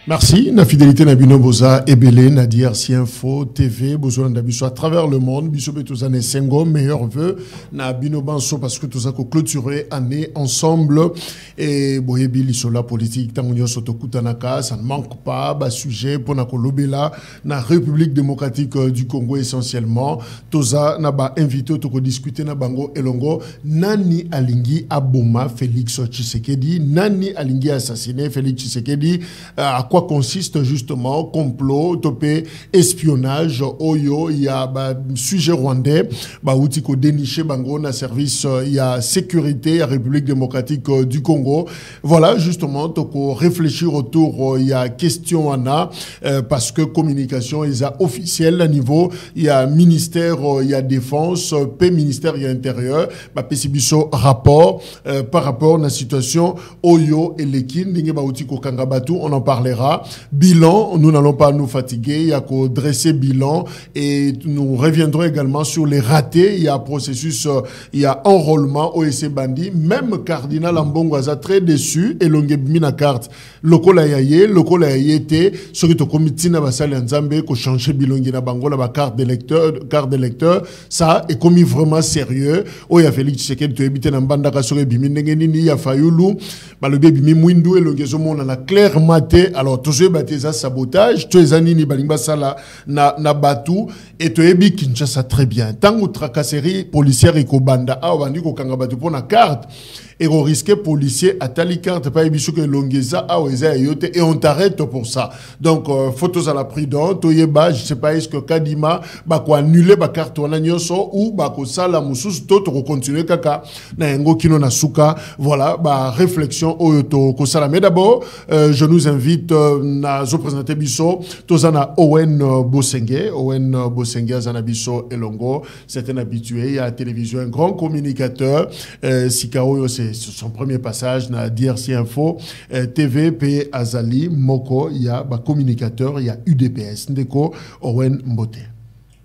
Merci. Na fidélité na bino boza ebele na DRC Info TV bozo na biso à travers le monde biso beto années sengo meilleur vœu na bino banso parce que tout ça ko clôturer année ensemble et boyebi lisola politique tango nyoso tokutanaka ça ne manque pas ba sujet pour na kolobela na République démocratique du Congo essentiellement toza na ba invité to ko discuter na bango elongo nani alingi aboma Félix Tshisekedi nani alingi assassiner Félix Tshisekedi à quoi consiste justement complot, topé, espionnage, oyo, il y a sujet rwandais, outil ko déniché bango na service, il y a sécurité, la République démocratique du Congo. Voilà justement toko réfléchir autour, il y a question ana parce que communication is officielle à niveau, il y a ministère, il y a défense, ministère il y a intérieur, pesibiso rapport par rapport à la situation oyo et lekin dinge outil ko kangabatu, on en parlera. Bilan, nous n'allons pas nous fatiguer, il y a qu'à dresser bilan et nous reviendrons également sur les ratés, il y a processus, il y a enrôlement OSC Bandi, même Cardinal Ambongwaza très déçu et l'ongue mina carte, lokola yaye été, ce que tu comité na basali nzambe ko changer bilongi na bango la carte d'électeur, ça est commis vraiment sérieux, o ya Félix Tshisekedi to ebité na mbanda ka so bimi ndenge nini ya fayulu, ba le bimi mwindu et l'ongue zo mona na clairement alors tous les baptisés sabotage, tous les anini balimba sala na batu et to ebi Kinshasa très bien. Tant que tracasserie policière et kobanda a bandi ko kanga batu pour na carte et on risquait policier à tali carte pas ebi que longeza a oza yote et on t'arrête pour ça. Donc photos à la prudence, to yeba je sais pas est-ce que Kadima ba ko annuler ba carte wana nyoso ou ba ko sala mususu to continuer kaka na ngo kino na suka voilà ba réflexion o to ko sala mais d'abord je nous invite na zo présenter biso tozana Owen Bosenge azana biso elongo c'est un habitué à la télévision un grand communicateur Sikaoyo c'est son premier passage na DRC Info TV P Azali Moko il y a ba communicateur il y a UDPS ndeko Owen Mbote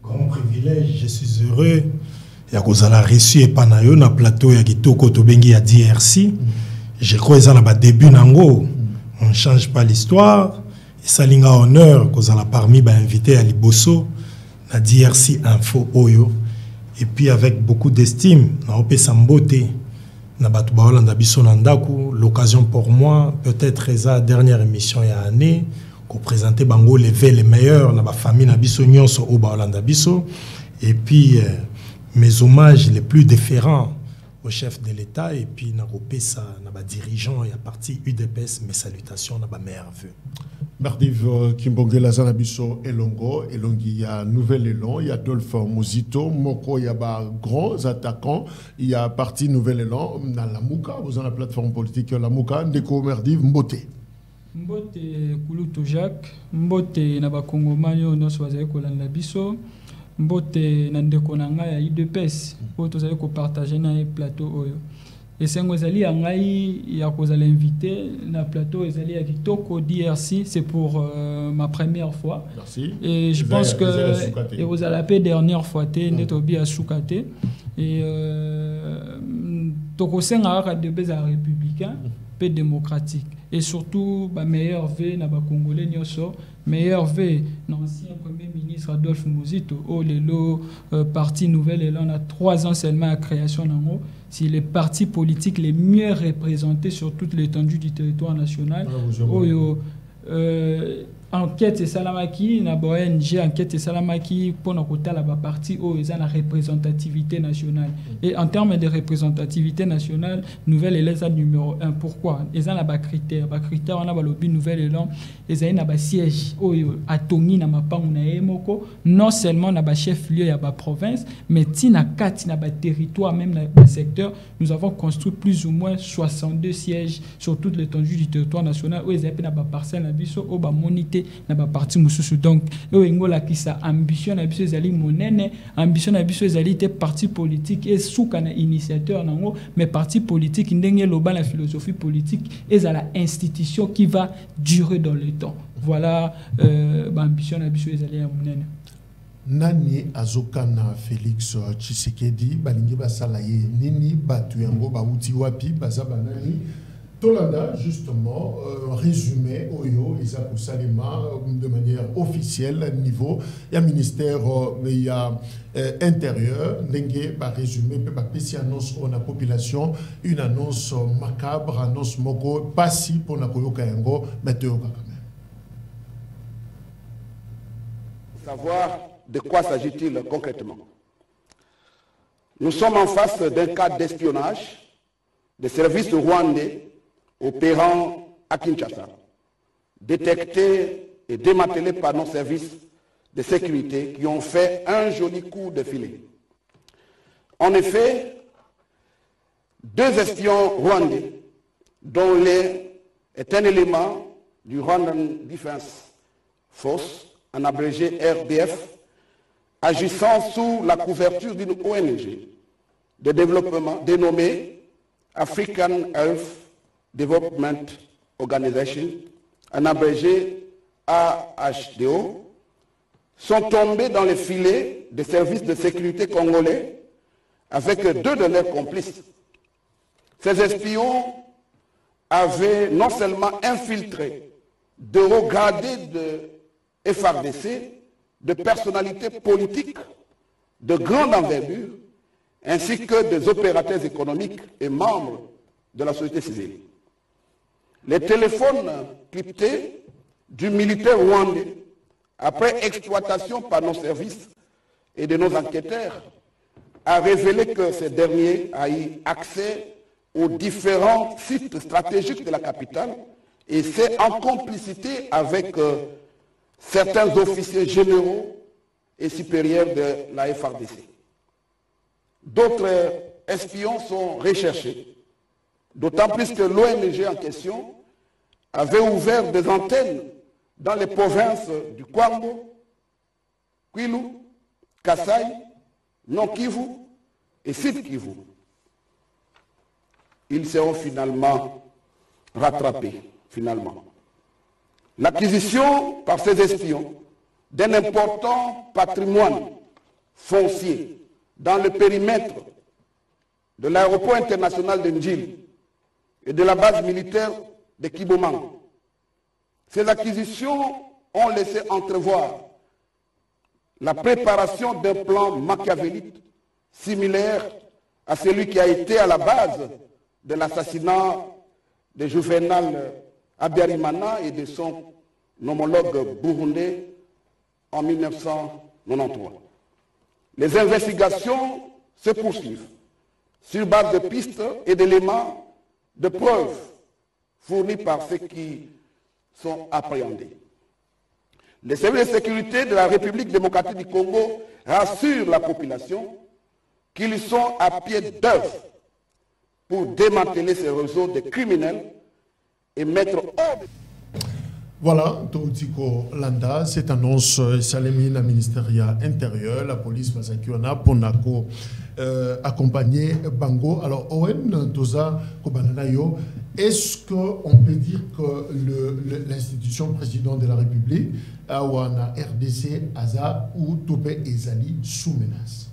grand privilège je suis heureux ya kozala reçu epanayo na plateau ya kitoko to bengi ya DRC je crois ça na ba début nango on ne change pas l'histoire. Et ça linga honneur qu'on a parmi invité à Liboso, na DRC Info Oyo. Et puis avec beaucoup d'estime, na opé samboté, na batu baolanda biso nandaku, l'occasion pour moi, peut-être la dernière émission il y a année, qu'on présentait bango lever les meilleurs, na ba famille na biso nyonso o baolanda biso. Et puis mes hommages les plus différents au chef de l'État et puis na ça na ba dirigeant et à partir UDPS mes salutations na ba meilleurs vœux. Mardiv Kimbongela Zanabiso Elongo il y a Nouvel Élan, il y a Dolph Mozito, Moko il y a grands attaquants, il y a parti Nouvel Élan dans la Mouka, vous avez la plateforme politique la Mouka, Ndeko Mardiv Mbote. Mbote Kulutu Jacques, Mbote na ba Kongomanyo no swazay ko la biso. Mbote nandeko nanga ya IDPS po tozali ko partager na plateau oyo et sengo ezali ya ngai ya kozala invité na plateau ezali ya kitoko DRC c'est pour ma première fois. Merci. Et je pense que et vous allez la dernière fois té netobi a soukate et toko senga ka de beza républicain peu démocratique et surtout ba meilleur vœu na ba congolais nyoso meilleur vœu l'ancien premier ministre Adolphe Mozito au lelo parti Nouvel Élan on a 3 ans seulement à création nango si les partis politiques les mieux représentés sur toute l'étendue du territoire national oyo enquête et salamaki na ONG enquête et salamaki pour nos côtés la partie où ils ont la représentativité nationale et en termes de représentativité nationale Nouvel Élan numéro 1 pourquoi ils ont la critère on a lobby Nouvel Élan ils ont un siège à Tongi na mapangu na emoko non seulement na chef lieu ya ba province mais tina kati na ba territoire même na secteur nous avons construit plus ou moins 62 sièges sur toute l'étendue du territoire national où ils ont na ba parcelle na biso au ba monité na ba parti mususu donc ngola ki sa ambition na biso ezali monene ambition na biso ezali te parti politique et souka na initiateur nango mais parti politique ndenge loba la philosophie politique ezala institution qui va durer dans le temps voilà ambition na biso ezali ya monene nani azokana Félix Tshisekedi balingi basala ye nini batu yango bauti wapi baza banani Tolanda, justement, résumé Oyo, Isaac Salima, de manière officielle, niveau, il y a ministère, il y a intérieur, Nengue, résumé, si annonce pour la population, une annonce macabre, annonce moko, pas si pour la Koyokayango, mais Théoka quand même. Savoir de quoi s'agit-il concrètement? Nous sommes en face d'un cas d'espionnage des services rwandais opérant à Kinshasa, détectés et démantelés par nos services de sécurité qui ont fait un joli coup de filet. En effet, 2 espions rwandais, dont l'un est un élément du Rwandan Defense Force, en abrégé RDF, agissant sous la couverture d'une ONG de développement dénommée African Health Development Organization, en abrégé AHDO, sont tombés dans les filets des services de sécurité congolais avec 2 de leurs complices. Ces espions avaient non seulement infiltré de hauts gradés de FARDC, de personnalités politiques de grande envergure, ainsi que des opérateurs économiques et membres de la société civile. Les téléphones cryptés du militaire rwandais, après exploitation par nos services et de nos enquêteurs, a révélé que ces derniers a eu accès aux différents sites stratégiques de la capitale, et c'est en complicité avec certains officiers généraux et supérieurs de la FARDC. D'autres espions sont recherchés, d'autant plus que l'ONG en question avait ouvert des antennes dans les provinces du Kwango, Kwilu, Kasai, Nord Kivu et Sud Kivu. Ils seront finalement rattrapés, L'acquisition par ces espions d'un important patrimoine foncier dans le périmètre de l'aéroport international de Ndjili et de la base militaire de Kibomang. Ces acquisitions ont laissé entrevoir la préparation d'un plan machiavélique similaire à celui qui a été à la base de l'assassinat de Juvenal Habyarimana et de son homologue burundais en 1993. Les investigations se poursuivent sur base de pistes et d'éléments de preuves fournis par ceux qui sont appréhendés. Les services de sécurité de la République démocratique du Congo rassurent la population qu'ils sont à pied d'œuvre pour démanteler ces réseaux de criminels et mettre hors. Voilà, Toutiko Landa, cette annonce Salemina ministériel intérieur, la police Mazakiona pour Nako accompagner Bango. Alors, Owen Toza Kobananayo, est-ce qu'on peut dire que l'institution président de la République, Awana RDC, Aza ou Topé Ezali sous menace?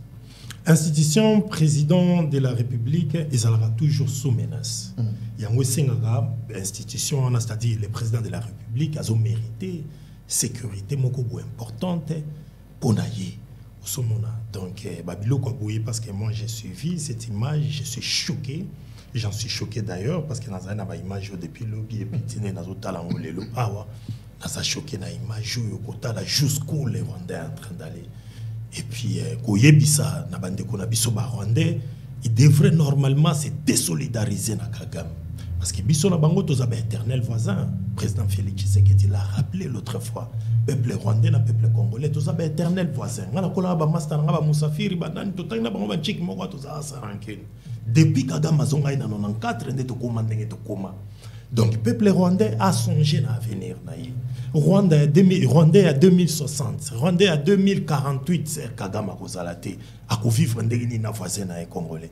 Institution président de la République, ils seront toujours sous menace. Il y a une institution, c'est-à-dire le président de la République, a mérité sécurité importante pour naïe. Donc, Babilo Kouabouye, parce que moi j'ai suivi cette image, je suis choqué. J'en suis choqué d'ailleurs, parce que dans une image depuis le et puis dans un talent où les lois, nous choqué dans l'image jusqu'où les Rwandais en train d'aller. Et puis, Koyebisa, Rwandais, il devrait normalement se désolidariser na Kagame. Parce que Bisso na bango toza ba éternel voisin. Président Félix Tshisekedi l'a rappelé l'autre fois. Peuple rwandais na peuple congolais toza ba éternel voisin. Ngala kola ba master nga ba musafiri ba nani totali na bango ba chiki moko toza saranken. Depuis Kagame azonga ina 94 ndé to koma ndenge to koma. Donc peuple rwandais a songé na avenir na ye. Rwandais à 2060, Rwandais à 2048, c'est Kagame à Kozalate, à vivre na voisin na congolais.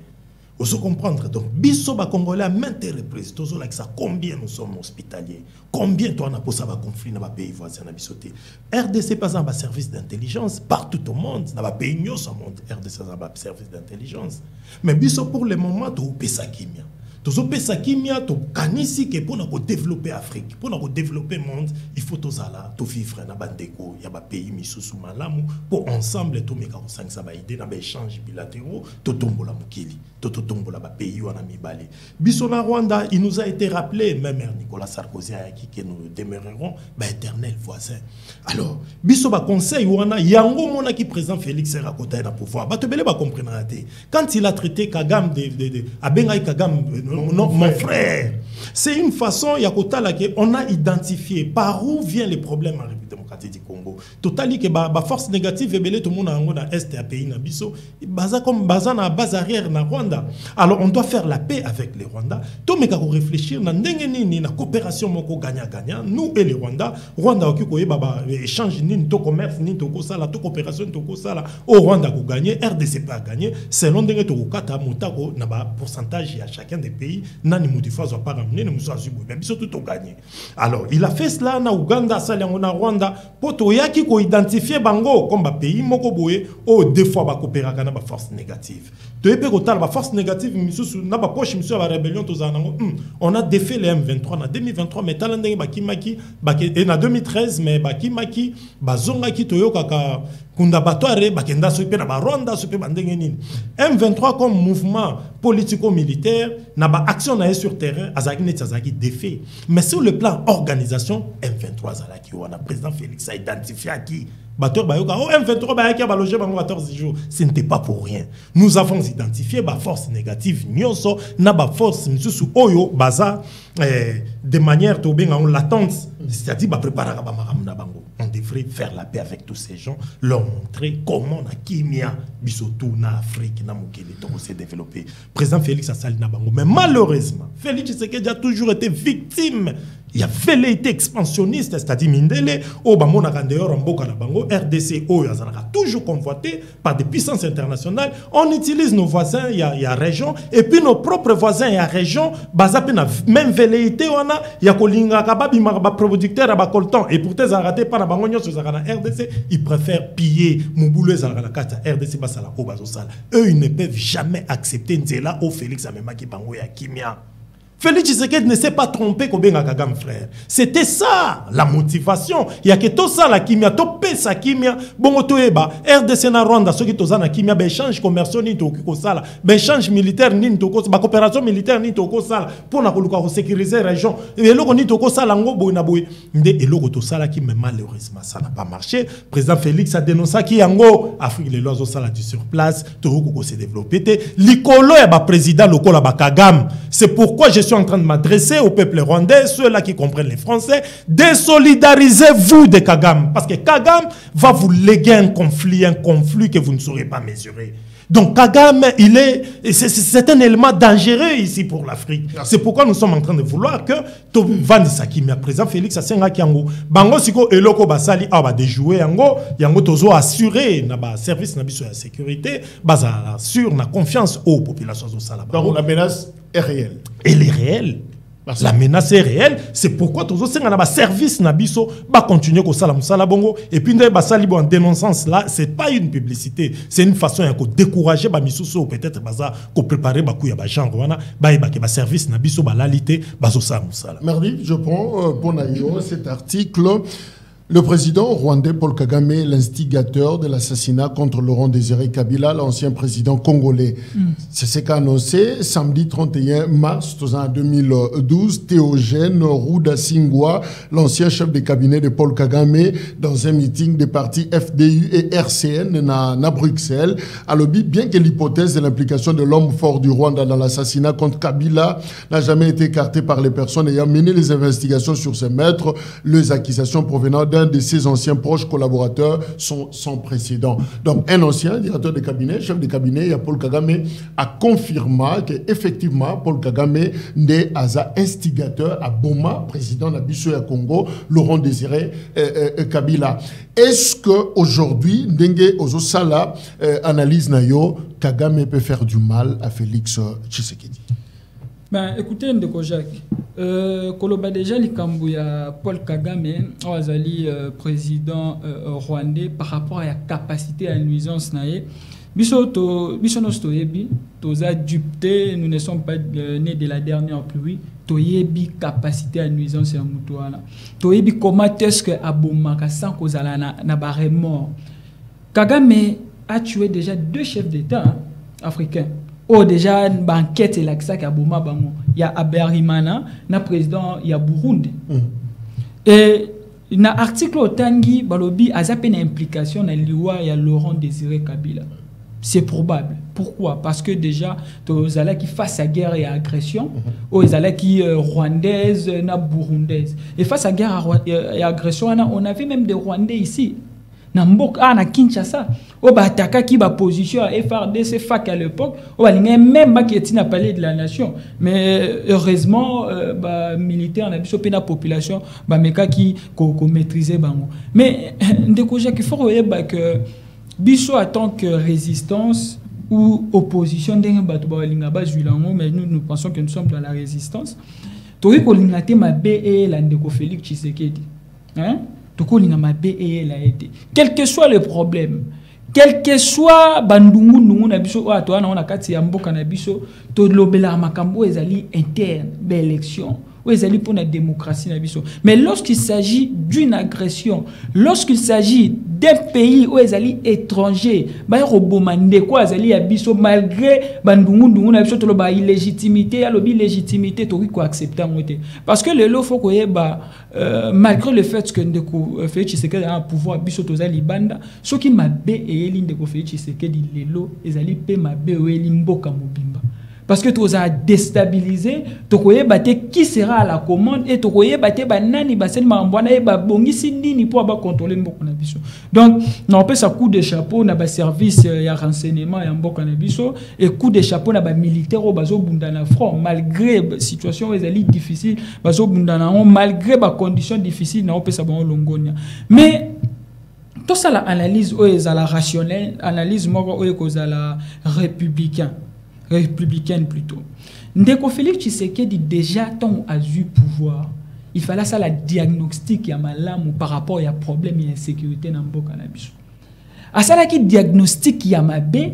Vous se comprendre donc biso ba congolais à maintes reprises tozo like ça combien nous sommes hospitaliers, combien toi na posa ba conflit na ba pays voisin na bisoté. RDC pas un service d'intelligence partout au monde, na ba pays nyos au monde RDC un service d'intelligence. Mais biso pour le moment to pesa kimia. tozopesa kimia to kanisi ke pona ko développer Afrique pona ko développer monde il faut tozala to vivre na bandeko ya ba pays misusu malamu pour ensemble to meka ko sangisa ba idée na ba échange bilatéraux to tombola mukili to tombola ba pays wana mibale biso na Rwanda il nous a été rappelé même Nicolas Sarkozy a dit que nous demeurerons ba éternels voisins alors biso ba conseil wana yango mona ki président Félix Sekakota na pouvoir ba to bele ba comprendre quand il a traité Kagame de Abengai Kagame non, mon frère. C'est une façon, on a identifié par où viennent les problèmes en République démocratique du Congo. Totali que la force négative est tout le monde en est à pays na biso, comme na base arrière na Rwanda. Alors on doit faire la paix avec les Rwandais. Tout mais qu'on réfléchir na ndengeni na coopération moko gagnant-gagnant. Nous et les Rwandais, Rwanda oki baba échange ni to commerce ni to kosala to coopération to kosala au Rwanda ko gagner, RDC pas gagner selon ndenge to kata mutako na ba pourcentage à chacun des pays nani mutifa zo pas ramener nous a mais surtout tout gagné. Alors il a fait cela na Uganda salango na Rwanda poto yaki ko identifier bango comme ba pays moko boye o deux fois ba coopérer kana ba force négative. To epé ko tala ba force négative misusu na ba poche misusu ba rébellion to zanango on a défait les M23 na 2023 mais tala ndenge ba kimaki ba et na 2013 mais ba kimaki ba zonga ki to yokaka kunda batware bakenda sope na ba Rwanda sope bandenge nini M23 comme mouvement politico-militaire na ba action na sur terrain azaki net azaki défait mais sur le plan organisation M23 azaki wana président Félix a identifié qui bateur bayoka oh M23 bayaki ba loger bango 14 jours ce n'était pas pour rien nous avons identifié ba force négative nyonso na ba force misusu oyo baza de manière to benga on latente c'est-à-dire ba préparer ba maram na bango on devrait faire la paix avec tous ces gens leur montrer comment na kimia bisotou na Afrique na mokele to se développer président Félix asali na bango mais malheureusement Félix Tshisekedi a toujours été victime. Il y a velléité expansionniste, c'est-à-dire Mindele, au Bamona Kandeyor, Mboka na Bango, RDC, toujours convoité par des puissances internationales. On utilise nos voisins, il y a région, et puis nos propres voisins, il y a région, basé na même velléité, il y a Kolinga, Kababi, Maraba, producteur, Abakoltan, et pour tes arrêtés par la Bango, RDC, ils préfèrent piller Mouboulé, Zalgana Kata, RDC, Basala, Obazosala. Eux, ils ne peuvent jamais accepter Nzela, au Félix Amemaki Bango, et Kimia. Félix Tshisekedi ne s'est pas trompé comme Benga Kagame frère. C'était ça la motivation. Il y a que tout ça la kimia, to pesa kimia, bon toeba, RDC na Rwanda, ceux qui tozana kimia, ben échange commercial ni to ko sala, ben échange militaire ni to ko, ba coopération militaire ni to ko sala pour na koluka ko sécuriser région. Et loko ni to ko sala ngo boy na boy. Ndé et loko to sala qui mais malheureusement ça n'a pas marché. Président Félix a dénoncé qui yango Afrique les lois au sala du sur place, to ko se développer té. Likolo ya ba président lokola ba Kagame. C'est pourquoi je suis en train de m'adresser au peuple rwandais, ceux-là qui comprennent les Français, désolidarisez-vous de Kagame. Parce que Kagame va vous léguer un conflit que vous ne saurez pas mesurer. Donc Kagame, c'est un élément dangereux ici pour l'Afrique. C'est pourquoi nous sommes en train de vouloir que Vandi Sakimi, à présent Félix Asenga Kiango, Bango Siko Eloko Basali a déjoué Yango Tozo assuré na service na biso de sécurité, baza assure na confiance aux populations au Salaba. Donc la menace est réelle. Elle est réelle. La menace est réelle, c'est pourquoi tous les services nabiso va continuer comme ça la bongo et puis ndé basali en dénonçant cela, c'est pas une publicité, c'est une façon de décourager ba misusu peut-être baza ko préparer ba kuya ba genre wana ba ba ke ba service nabiso ba lalité bazo ça musala. Merci, je prends pour naïo cet article. Le président rwandais Paul Kagame, l'instigateur de l'assassinat contre Laurent Désiré Kabila, l'ancien président congolais. C'est ce qu'a annoncé samedi 31 mars 2012 Théogène Rouda Singwa, l'ancien chef de cabinet de Paul Kagame, dans un meeting des partis FDU et RCN à Bruxelles. À l'objet, bien que l'hypothèse de l'implication de l'homme fort du Rwanda dans l'assassinat contre Kabila n'a jamais été écartée par les personnes ayant mené les investigations sur ces maîtres, les accusations provenant d'un de ses anciens proches collaborateurs sont sans précédent. Donc, un ancien directeur de cabinet, chef de cabinet, Paul Kagame, a confirmé qu'effectivement, Paul Kagame n'est pas instigateur à Boma, président d'Abisso et Congo, Laurent Désiré Kabila. Est-ce qu'aujourd'hui, Ndenge Ozosala analyse Nayo, Kagame peut faire du mal à Félix Tshisekedi? Ben, écoutez, Ndeko Jacques, Koloba déjà Likambouya Paul Kagame, Azali président rwandais par rapport à la capacité à nuisance naïe, Biso nostoyebi, toza dupté, nous ne sommes pas nés de la dernière pluie. Toyebi capacité à nuisance à Moutouana. Toyebi comment est-ce que Abomaka sans cause na barre mort. Kagame a tué déjà 2 chefs d'État africains. Oh déjà une banquette et l'accès à Aboma bango. Il y a Aberimana, na président il y a Burundi. Et na article au Tangi balobi azapena implication na liwa ya Laurent Désiré Kabila. C'est probable. Pourquoi? Parce que déjà, les Alais qui face à guerre et à agression, ou les Alais qui rwandaises, na burundaises. Et face à guerre et à agression, on avait même des Rwandais ici. Na Mboka, na Kinshasa. Ou ba ataka qui ba position à FRDC FAC à l'époque. Ou ba même qui était na palais de la nation. Mais heureusement, ba militaire na biso pe na population, ba meka qui maîtriser bango. Mais ndeko qu'il faut que Biso en tant que résistance ou opposition, mais nous pensons que nous sommes dans la résistance. Tori ko lingate mabe e la ndeko Félix Tshisekedi. Hein? Toko linga mabe e la été. Quel que soit le problème, quel que soit bandungu ndungu na biso wa to na kati ya mboka na biso, to lobela makambo ezali interne d'élection. Pour la démocratie. Mais lorsqu'il s'agit d'une agression, lorsqu'il s'agit d'un pays où ils allaient étrangers, malgré illégitimité, illégitimité, parce que le lot faut que malgré le fait que nous Félix Tshisekedi a un pouvoir, ceux qui m'a bé et l'inde Félix Tshisekedi les lots, ils allaient payer ma bé ou l'imboka mobimba. Parce que tu as déstabilisé, tu as qui sera à la commande et tu as banani basen mambwana et babongisi nini pour contrôler mboko na biso. Donc on peut ça coup de chapeau na ba service ya renseignement ya mboko na biso et coup de chapeau na ba militaire au bazo bunda na front malgré situation ezali difficile bazo bunda na malgré ba conditions difficiles na on peut ça bon longonia. Mais tout ça la analyse ou ezala rationnelle, analyse moko ou ezala républicaine plutôt. Ndeko Félix Tshisekedi déjà tant a eu pouvoir. Il fallait ça la diagnostic ya malamu par rapport à problème et insécurité dans mboka na biso. A ça la qui diagnostic ya mabe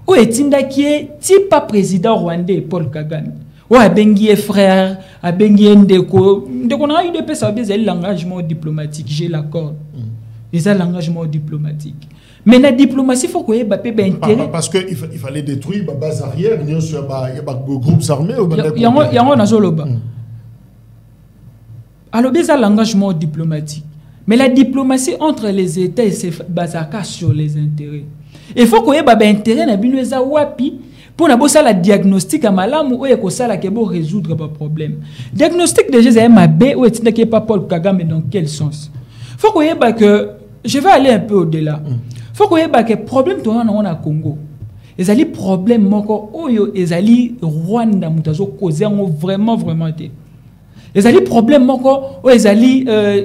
ou etinda qui est type président rwandais Paul Kagame. Ou a bengi frère, a bengi ndeko on a eu des personnes bien l'engagement diplomatique, j'ai l'accord. Les l'engagement diplomatique. Mais la diplomatie, il faut qu'il y ait un intérêt. Parce qu'il fallait détruire les bases arrières, il y a des groupes armés. Il y a un azoloba. Alors, il y a l'engagement diplomatique. Mais la diplomatie entre les États, c'est basé sur les intérêts. Il faut qu'il y ait un intérêt pour la diagnostic à malam ou résoudre le problème. Diagnostic déjà, c'est un B ou est-ce pas Paul Kagame dans quel sens? Il faut qu'il y ait que. Je vais aller un peu au-delà. Il faut qu'il y ait un problème au Congo. Il y a des problèmes il y a des Rwanda vraiment été. Il y a des problèmes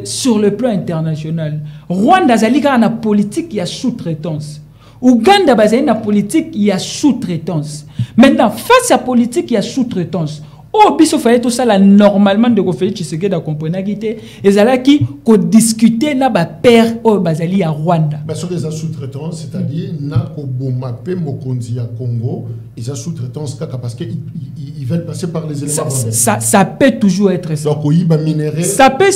sur le plan international. Rwanda il y a une politique qui a sous-traitance. Ouganda il y a une politique qui a sous-traitance. Maintenant, face à la politique qui a sous-traitance, oh, biso fallait tout ça là normalement de Félix Tshisekedi da comprendre qui et ala qui ko discuter na ba père au bazali à Rwanda. Bah sur les sous-traitance, c'est-à-dire na ko bomapé mokonzi à Congo, ils ont sous-traitance parce que ils veulent passer par les éléments. Ça peut toujours être ça. Donc oui, ba minerai. Ça peut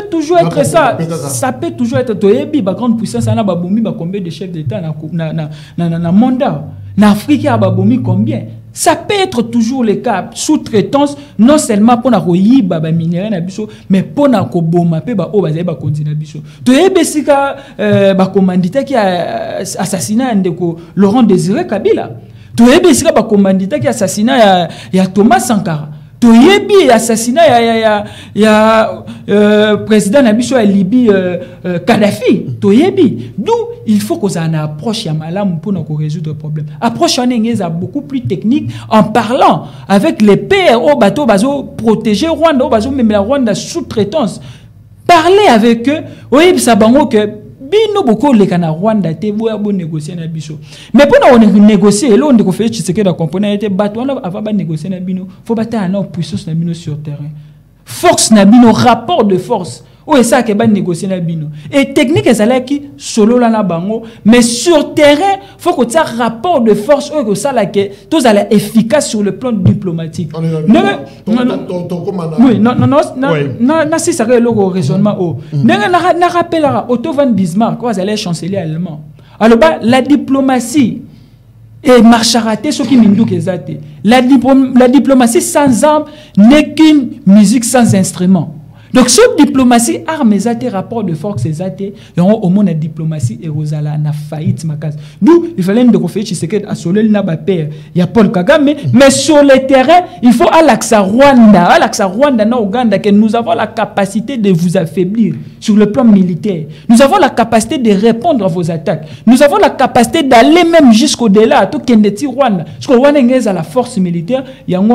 toujours être ça. Ça peut toujours être toyebi ba grande puissance na ba bomi ba combien de chefs d'état na mandat. Na Afrique a ba bomi combien? Ça peut être toujours le cas sous-traitance non seulement pour na koyiba ba minéraux na biso mais pour na ko boma pe ba o bazali ba continent biso to yebesika ba commanditaire qui a assassiné ndeko Laurent Désiré Kabila to yebesika ba commanditaire qui a assassiné ya Thomas Sankara to yebi assassinat ya président na biso ya Libye Kadhafi to yebi d'où il faut qu'on ait une approche ya malamu pour nous résoudre le problème. Approche en beaucoup plus technique en parlant avec les pairs au bateau bazo protéger Rwanda au bazo même la Rwanda sous-traitance. Parler avec eux, oui ça bango que bino beaucoup les kana Rwanda te bo négocier na biso. Mais pour nous négocier là on de faire Tshisekedi da comprendre était bateau avant ba négocier na bino, faut battre en puissance na bino sur terrain. Force na bino rapport de force. et ça qui va négocier na bino et technique ezala ki solo la na bango mais sur terrain faut que ça rapport de force que ça là que tous aller efficace sur le plan diplomatique oui non si ça le raisonnement na rappellera Otto von Bismarck quoi allait chancelier allemand alors la diplomatie et marche à rater ce qui m'indique exactement la diplomatie sans armes n'est qu'une musique sans instrument. Donc, cette diplomatie, armes et rapport de force et au moins la diplomatie et Rosala na faillite makas. D'où il fallait de refaire Tshisekedi à Solel Nabaper, il y a Paul Kagame, mais sur le terrain, il faut à Rwanda, na Ouganda, que nous avons la capacité de vous affaiblir sur le plan militaire. Nous avons la capacité de répondre à vos attaques. Nous avons la capacité d'aller même jusqu'au-delà, tout Kendeti Rwanda. Parce que Rwanda est à la force militaire, il y a un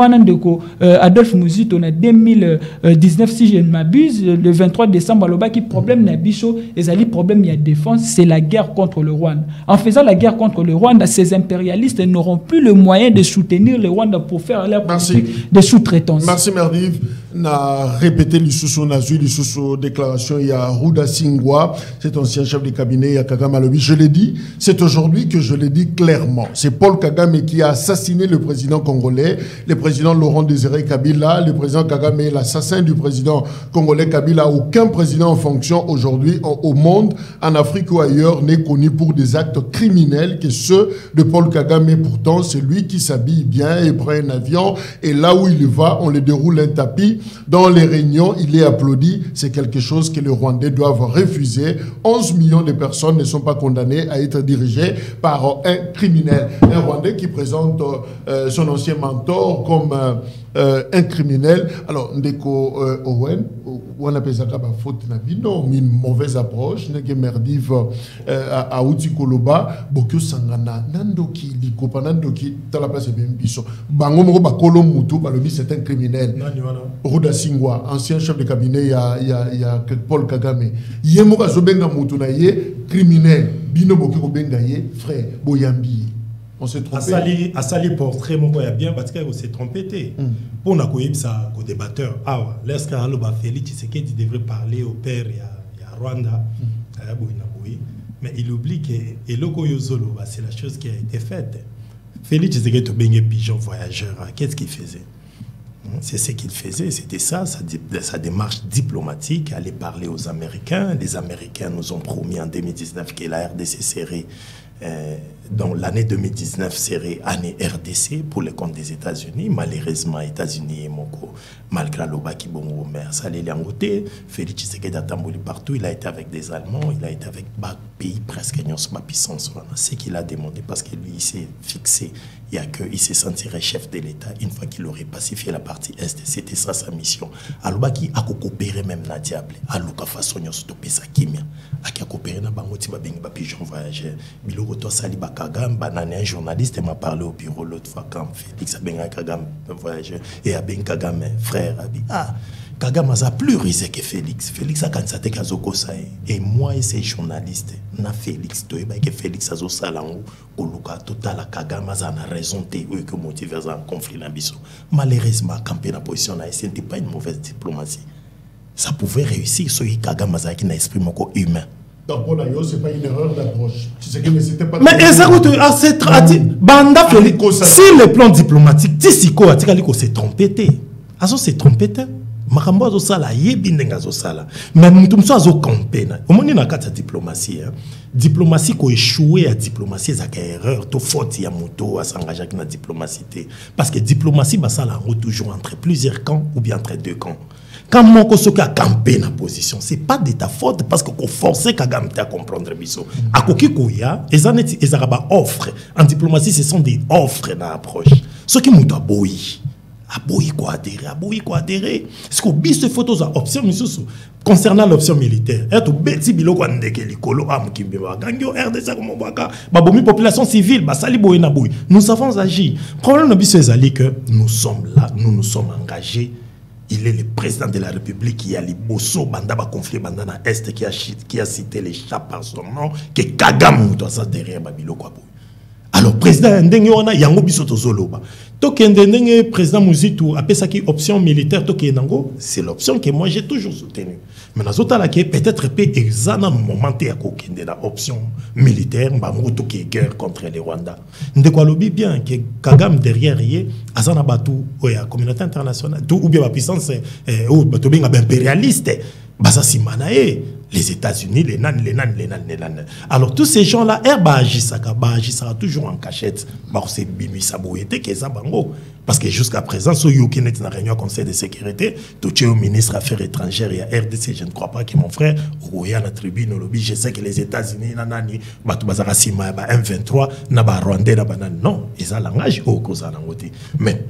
Adolphe Mouzito, on a 2019, si je ne m'abuse, le 23 décembre, le qui problème n'a bicho, et problème il y a défense, c'est la guerre contre le Rwanda. En faisant la guerre contre le Rwanda, ces impérialistes n'auront plus le moyen de soutenir le Rwanda pour faire leur politique de sous-traitance. Merci Merdiv. Na répété l'issoussou, na vu l'issoussou déclaration, il y a Ruda Singwa, c'est ancien chef de cabinet, il y a Kagame Alobi. Je l'ai dit, c'est aujourd'hui que je l'ai dit clairement. C'est Paul Kagame qui a assassiné le président congolais, le président Laurent Désiré Kabila, le président Kagame est l'assassin du président congolais Kabila. Aucun président en fonction aujourd'hui au monde, en Afrique ou ailleurs, n'est connu pour des actes criminels que ceux de Paul Kagame. Pourtant, c'est lui qui s'habille bien et prend un avion, et là où il va, on le déroule un tapis. Dans les réunions, il est applaudi. C'est quelque chose que les Rwandais doivent refuser. 11 millions de personnes ne sont pas condamnées à être dirigées par un criminel. Un Rwandais qui présente son ancien mentor comme un criminel. Alors, Ndeko Owen, on appelle ça faute une mauvaise approche. Ndeke Merdiv à Outi Koloba, Bokyo Sangana, Nandoki, Likopa, Nandoki, Tala place bien biso. Bango Moko Bakolo Moutou, Balobi, c'est un criminel. Ruda Singwa, ancien chef de cabinet, il y a Paul Kagame. Yemoka Zobenga Moutou na ye, criminel. Bino Bokyo Benga ye, frère, Boyambi. On s'est trompé. Asali portrait, mon gars, bien parce qu'on s'est trompé. Pour nous ça au débatteur. Ah, lorsqu'il a Félix Tshisekedi devrait parler au père, il y a Rwanda, mais il oublie que c'est la chose qui a été faite. Félix Tshisekedi est un pigeon voyageur. Qu'est-ce qu'il faisait? C'est ce qu'il faisait, c'était ça, sa démarche diplomatique, aller parler aux Américains. Les Américains nous ont promis en 2019 que la RDC serait, dans l'année 2019, serait année RDC pour le compte des États-Unis. Malheureusement, États-Unis et Moko, malgré le Baki Bongo, mais ça allait l'angoté. Félix Tshisekedi a tambouli partout, il a été avec des Allemands, il a été avec des pays presque ma puissance. C'est ce qu'il a demandé parce que lui, il s'est fixé. Il y a qu'il se sentirait chef de l'État une fois qu'il aurait pacifié la partie Est. C'était ça sa mission. Alors, qui a coopéré même na diable. Alors, qu'à façon, il a stoppé sa kimia. Qui a coopéré na bango tiba bengi ba pigeon voyageur. Biloko to sali ba Kagame, banane un journaliste m'a parlé au bureau l'autre fois quand Félix a benga Kagame voyageur et a ben Kagame frère a dit Kagame a plus risé que Félix. Félix a candidaté à Zokosae. Et moi et ces journalistes, na Félix, tu que Félix a Zosalango, Koluka, total à Kagame a raison de que motiver un conflit dans Bissau. Malheureusement, camper dans la position, ce n'était pas une mauvaise diplomatie. Ça pouvait réussir, ce qui Kagame a qui n'a esprit humain. Donc, pour l'ailleurs, ce n'est pas une erreur d'approche. C'était pas. Mais Banda Félix, si le plan diplomatique, Tissiko a dit qu'on s'est trompé. Azo s'est trompé. Makambo azo sala yebi ndenga azo sala mais mutu mso azo campé na omoni na kati ya diplomatie diplomatie ko échouer à diplomatie ezaka erreur to faute ya mutu asangaja na diplomatie parce que diplomatie basala toujours entre plusieurs camps ou bien entre deux camps. Quand moko soki a campé na position c'est pas de ta faute parce que ko forcer Kagame à comprendre biso akoki koya ezaneti ezaka ba offre en diplomatie ce sont des offres na approche soki mutu aboyi aboyi ko adhérer est-ce que bis photos à option concernant l'option militaire et to beti biloko ndeke likolo amkimbe ba gangio RDC comme baka babomi population civile basali boye na boye nous avons agi problème no biso ezali que nous sommes là nous sommes engagés. Il est le président de la République qui a les bosso banda ba conflit banda na est qui a cité les chats par son nom que Kagame doit ça derrière babilo quoi. Alors président ndenge wana yango biso tozoloba tokende ndenge président Muzitu apesa ki option militaire tokenango c'est l'option que moi j'ai toujours soutenu mais nazota la qui peut-être pe exana no moment te ya kokende na option militaire bango toke guerre contre les Rwanda ndeko alobi bien que Kagame derrière yé azana batu oya communauté internationale tout ou bien la puissance ou bato benga impérialiste basa simanae les États-Unis, les nan. Alors tous ces gens-là, agissaka toujours en cachette. C'est Bimi Sabouyete qui est Zabango. Parce que jusqu'à présent, si vous êtes dans la réunion du Conseil de sécurité, tout le ministre des Affaires étrangères et à RDC, je ne crois pas que mon frère, ou la tribune, je sais que les États-Unis, nanani, Batubazarasima, M23, Naba Rwandais, non, ils ont un langage au cause mais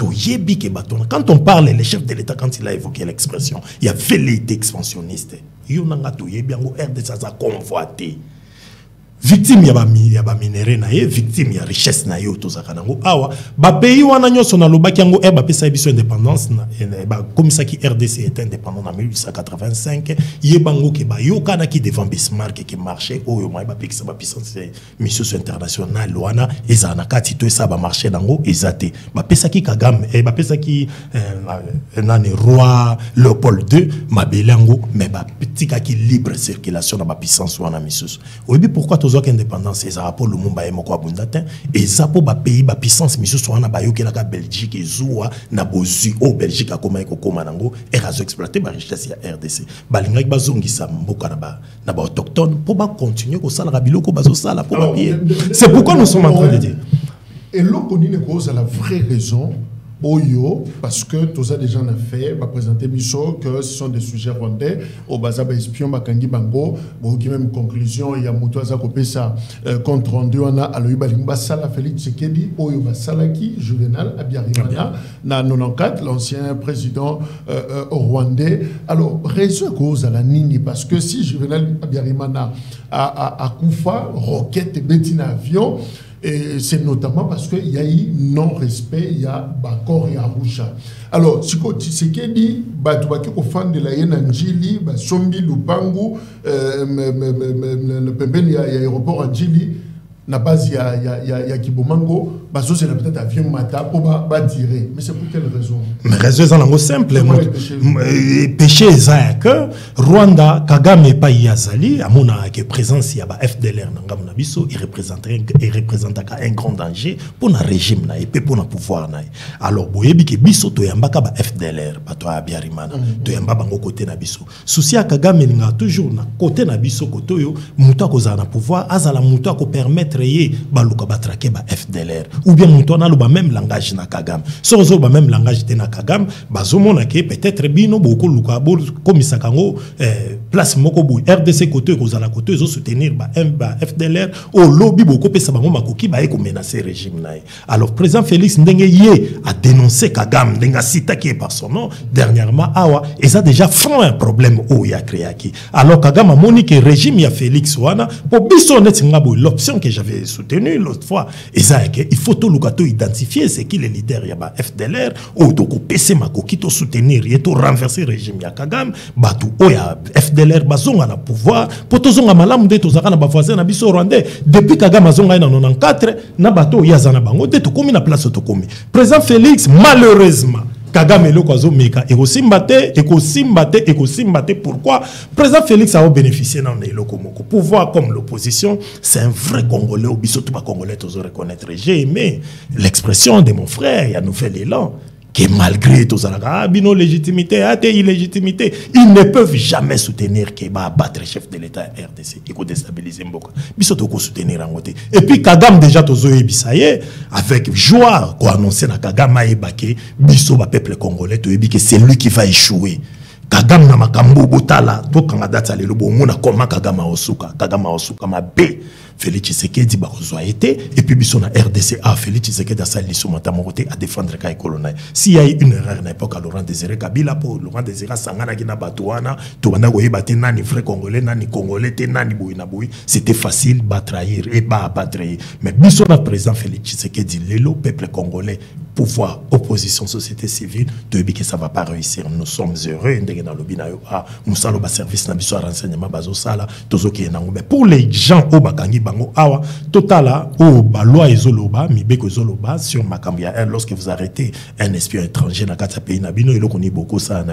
quand on parle, le chef de l'État, quand il a évoqué l'expression, il y a velléité expansionniste. Yonanga toye biango RDC a convoité victime ya ba minéraux na ye victime ya richesse na yo tozaka nango awa ba pays wana nyoso na lobaki yango ba pesa biso indépendance na ba comme ça qui RDC est indépendant en 1885 yebango ke ba yokana ki devant Bismarck qui marchait oyo mai ba pekisa ba puissance mission internationale wana ezana kati to ça ba marché nango ezate ba pesa ki Kagame ba pesa ki nani roi Léopold II mabelango mais ba tika ki libre circulation na ba puissance wana mission oyebi pourquoi indépendance et rapport le Mumba et Moko Abundatin et ça pour ba pays ba puissance mission soit na bayoke la Belgique et zoua na bozu au Belgique a comment eko manango et razo exploiter ba richesse ya RDC balinga ba zongisa mboka na ba autochtone pour ba continuer ko sala biloko bazo sala pour ba pied c'est pourquoi nous sommes en train de dire et l'okoni ne cause la vraie raison Oyo, parce que tout ça déjà on a fait, va présenter Misso que ce sont des sujets rwandais, au Bazaba espion, Bakangi Bango, qui même conclusion, il y a Moutouaza Kopesa contre rendu, on a Aloï Balimba Sala Félix Tshisekedi, Oyo Basalaki, Juvenal Abiyarimana, na 94, l'ancien président rwandais. Alors, raison cause à la Nini, parce que si Juvenal Abiyarimana a Koufa, roquette et Bettina avion, et c'est notamment parce qu'il y a eu non-respect, il y a Bakor et Arusha. Alors, si tu sais qu'il dit, tu au fan de la Yenanjili, Sombi, Lupangu, le Pemben, il y a l'aéroport en Djili, na base, il y a Kibomango, c'est peut-être avion matin pour tirer. Mais c'est pour quelle raison? Mais raison simple. Péché est que Rwanda, Kagame et pas Yazali, à mon avis, présence, il y a FDLR, il représente un grand danger pour le régime et pour le pouvoir. Alors, vous voyez que Bisso, tu as un FDLR, pas toi, Abiyarimana, tu as un côté de Bisso. Souci à Kagame, il y a toujours un côté de Bisso, côté, Mouta Kozana pouvoir, Azala Mouta ko permettre baluka batraquer ba FDLR ou bien mutona lo ba même langage na Kagame sozo ba même langage te na Kagame bazomona ke peut-être bino boko luka bo komisa kango place moko bu RDC côté kozala côté zo soutenir ba FDLR au lobby boko pesa bango makoki ba eko menacer régime nae. Alors président Félix ndenge yé a dénoncé Kagame ndenga cita qui est par son nom dernièrement awa et ça déjà font un problème au ya créé qui. Alors Kagame a moni que régime ya Félix wana pour biso netinga bo l'option que j'avais soutenu l'autre fois et ça il faut tout le identifier c'est qui le leader ya ba FDLR ou to ko PC makoki to soutenir et to renverser régime ya Kagame batu o ya FDLR bazonga na pouvoir pour tozonga malamu de tozaka na ba voisin na biso rwandais depuis Kagame azonga na 94 na bato ya zana bango de to komi na place to komi président Félix malheureusement Kagame le kwazo meka ekosimbate pourquoi président Félix a bénéficié dans les lokomoko pouvoir comme l'opposition c'est un vrai Congolais au biso tout pas Congolais tous reconnaître j'ai aimé l'expression de mon frère il y a nouvel élan que malgré tout ça bino légitimité illégitimité ils ne peuvent jamais soutenir que va abattre le chef de l'État RDC et ko déstabiliser mboka biso to ko soutenir en côté et puis Kagame déjà tozo ebisaye avec joie ko annoncer na Kagame ebake biso ba peuple congolais to ebi que c'est lui qui va échouer Kagame na makambo botala to kanga data lelo bo mona comment Kagame osuka mabe Félix Tshisekedi bakozwa été et puis biso na RDC Félix Tshisekedi a sali sous matamoté à défendre kai colonel s'il y a eu une erreur à l'époque à Laurent Désiré Kabila pour Laurent Désiré sangana kina batouana to bana ko yebate nani vrai congolais nani congolais te nani boyina boy c'était facile ba trahir et ba abattre mais biso na président Félix Tshisekedi lelo peuple congolais pouvoir, opposition, société civile, de que ça ne va pas réussir. Nous sommes heureux. Nous sommes au service de renseignement. Pour les gens au Bakangi Bango, total, au Balois et Zoloba, Mibeko Zoloba, sur Makambia, lorsque vous arrêtez un espion étranger dans le pays, Nabino, il connaît beaucoup ça,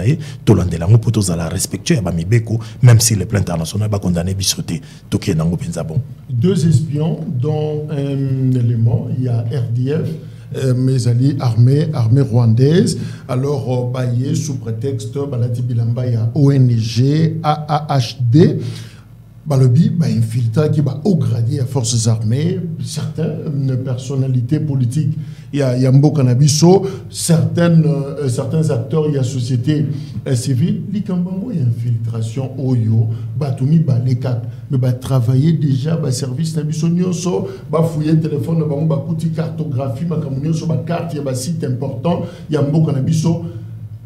Tolandela, pour tous à la respectuer, Mibeko, même si le plan international va condamner Bissoté, Toké Nango Penzabon. 2 espions, dont un élément, il y a RDF. Mes alliés armés rwandaises. Alors, baillé sous prétexte, Balati Bilamba, il y a ONG, AAHD, Balobi, infiltré qui va au gradé à forces armées, certaines personnalités politiques, il y a Mbo Canabiso, certains acteurs, il y a société civile, l'Ikambango, il y a infiltration, Oyo, Batoumi, Baleka, mais travailler déjà, service Nabiso Nyonso, fouiller le téléphone, kouti cartographie, Makamunyoso, carte, il y a site important, il y a Mbo Canabiso.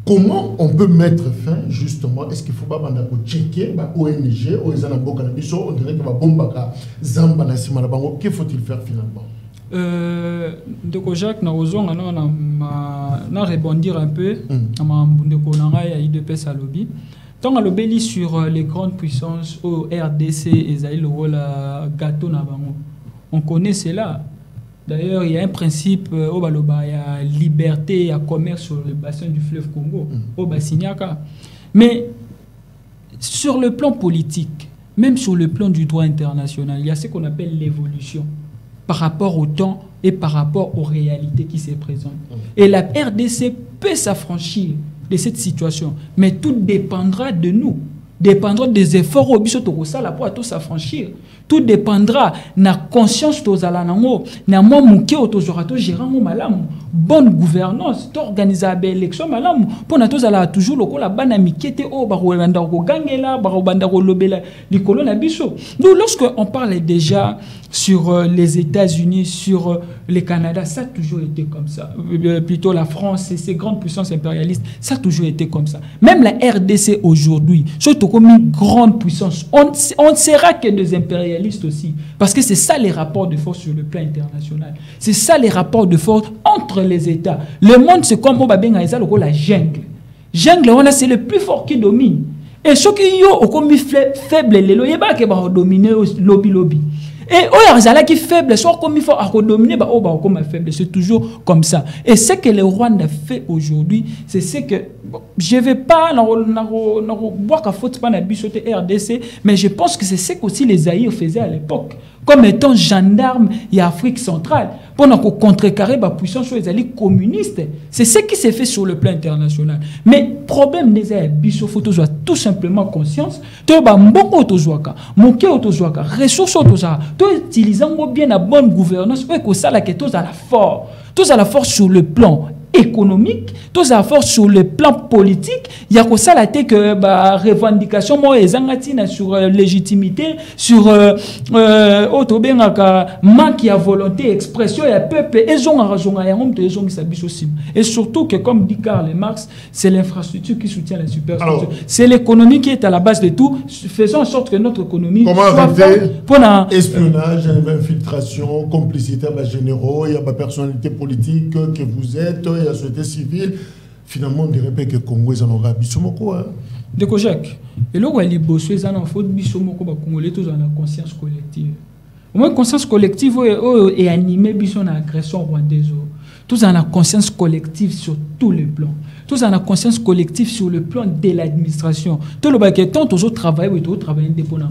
Comment on peut mettre fin, justement, est-ce qu'il faut pas checker ONG, on dirait que que faut-il faire finalement? Donc Jacques, na rebondir un peu à IDPS à lobby. Tant à lobby sur les grandes puissances au RDC et le gâteau on connaît cela. D'ailleurs, il y a un principe au Baloba, il y a liberté, il y a commerce sur le bassin du fleuve Congo, au Bassignaka. Mais sur le plan politique, même sur le plan du droit international, il y a ce qu'on appelle l'évolution par rapport au temps et par rapport aux réalités qui se présentent. Et la RDC peut s'affranchir de cette situation, mais tout dépendra de nous. Dépendra des efforts au biso tokosala pour tous s'affranchir. Tout dépendra de la conscience tozala nango, na mo muke otozora to gérant malamu, bonne gouvernance, to organiser belle élection malamu, pour na tozala toujours lokola bana mikete o ba rolanda ko gangela, ba banda ko lobela likolo na biso. Donc lorsque on parle déjà sur les États-Unis, sur le Canada, ça a toujours été comme ça. Plutôt la France et ses grandes puissances impérialistes, ça a toujours été comme ça. Même la RDC aujourd'hui, surtout comme une grande puissance, on ne sera que des impérialistes aussi. Parce que c'est ça les rapports de force sur le plan international. C'est ça les rapports de force entre les États. Le monde, c'est comme la jungle. Jungle, c'est le plus fort qui domine. Et ceux qui ont comme faible, les loyers qui vont dominer lobby. Et oh, qui faible, soit comme il faut dominer, comme faible, c'est toujours comme ça. Et ce que le Rwanda fait aujourd'hui, c'est ce que je ne vais pas boire qu'à faute pas la RDC, mais je pense que c'est ce que aussi les Zaïre faisaient à l'époque, comme étant gendarme et Afrique centrale, pour contrecarrer la puissance sur les alliés communistes. C'est ce qui s'est fait sur le plan international. Mais le problème des Zaïre, faut tout simplement conscience, ressources utilisant bien la bonne gouvernance, que ça la force. Tous à la force sur le plan économique, tous à la force sur le plan politique. Il y a que ça la que revendication sur légitimité, sur manque de volonté, expression et peuple et surtout que comme dit Karl Marx, c'est l'infrastructure qui soutient la superstructure. C'est l'économie qui est à la base de tout. Faisons en sorte que notre économie soit espionnage, infiltration, complicité à généraux, il y a personnalité politique que vous êtes, il y a société civile. Finalement, on dirait que le Congo est en aura bisomoko. De Jacques, et là où il bosse, il faut bisomoko congolais tous en la conscience collective. Au moins conscience collective est animée bisson agression rwandaise. Tous en la conscience collective sur tous les plans. Tous en la conscience collective sur le plan de l'administration. Tout le baquet tant aux autres travail ou tout travail indépendant.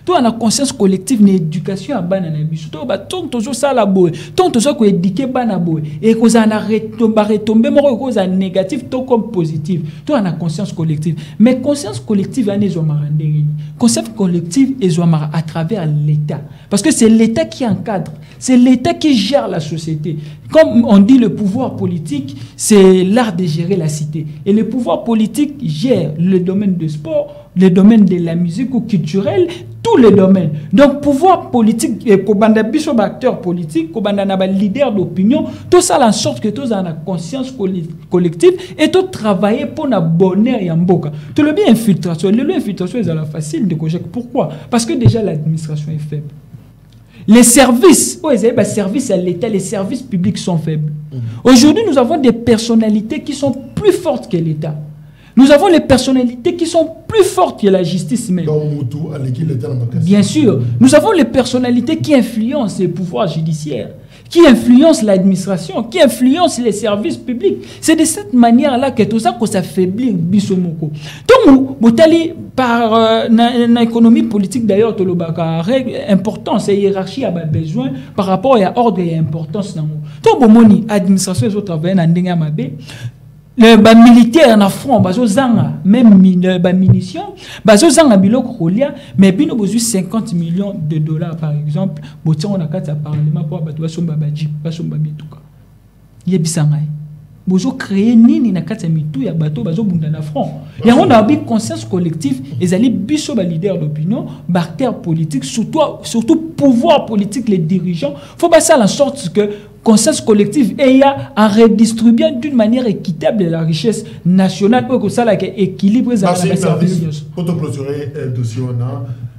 Tout en la conscience collective l'éducation à banana biso. Tout ba tant toujours ça la boue. Tant toujours ko éduquer bana boue et ko za na retomber moko ko za négatif tout comme positif. Tout en la conscience collective. Mais conscience collective ane zo marandeni. Conscience collective est à travers l'État parce que c'est l'État qui encadre. C'est l'État qui gère la société. Comme on dit, le pouvoir politique, c'est l'art de gérer la cité. Et le pouvoir politique gère le domaine du sport, le domaine de la musique ou culturelle, tous les domaines. Donc, pouvoir politique, kobanda biso acteur politique, kobanda na leader d'opinion, tout ça en sorte que tous en a conscience collective et tout travailler pour na bonheur et mboka. Tout le bien infiltration, l'infiltration est facile de Kojak. Pourquoi? Parce que déjà l'administration est faible. les services, services à l'État, les services publics sont faibles. Aujourd'hui, nous avons des personnalités qui sont plus fortes que l'État. Nous avons les personnalités qui sont plus fortes que la justice même. Bien sûr, nous avons les personnalités qui influencent les pouvoirs judiciaires, qui influencent l'administration, qui influencent les services publics. C'est de cette manière-là que tout ça s'affaiblit Bissomoko. Donc, Boutali, par l'économie politique d'ailleurs, importance et hiérarchie a besoin par rapport à l'ordre et à l'importance. Donc, Bomoni, administration, les autres travaillent dans le les militaires en front, même munitions, mais bien au 50 millions de dollars par exemple, on a un parlement pour créer nini na kati mitu ya bato bazo bunda na front. Il y a un conscience collectif et les biso ba leader d'opinion, acteurs politiques, surtout pouvoir politique, les dirigeants, faut pas ça en sorte que conscience collective et en redistribuant d'une manière équitable la richesse nationale pour que ça là équilibre les services. Pour clôturer dossier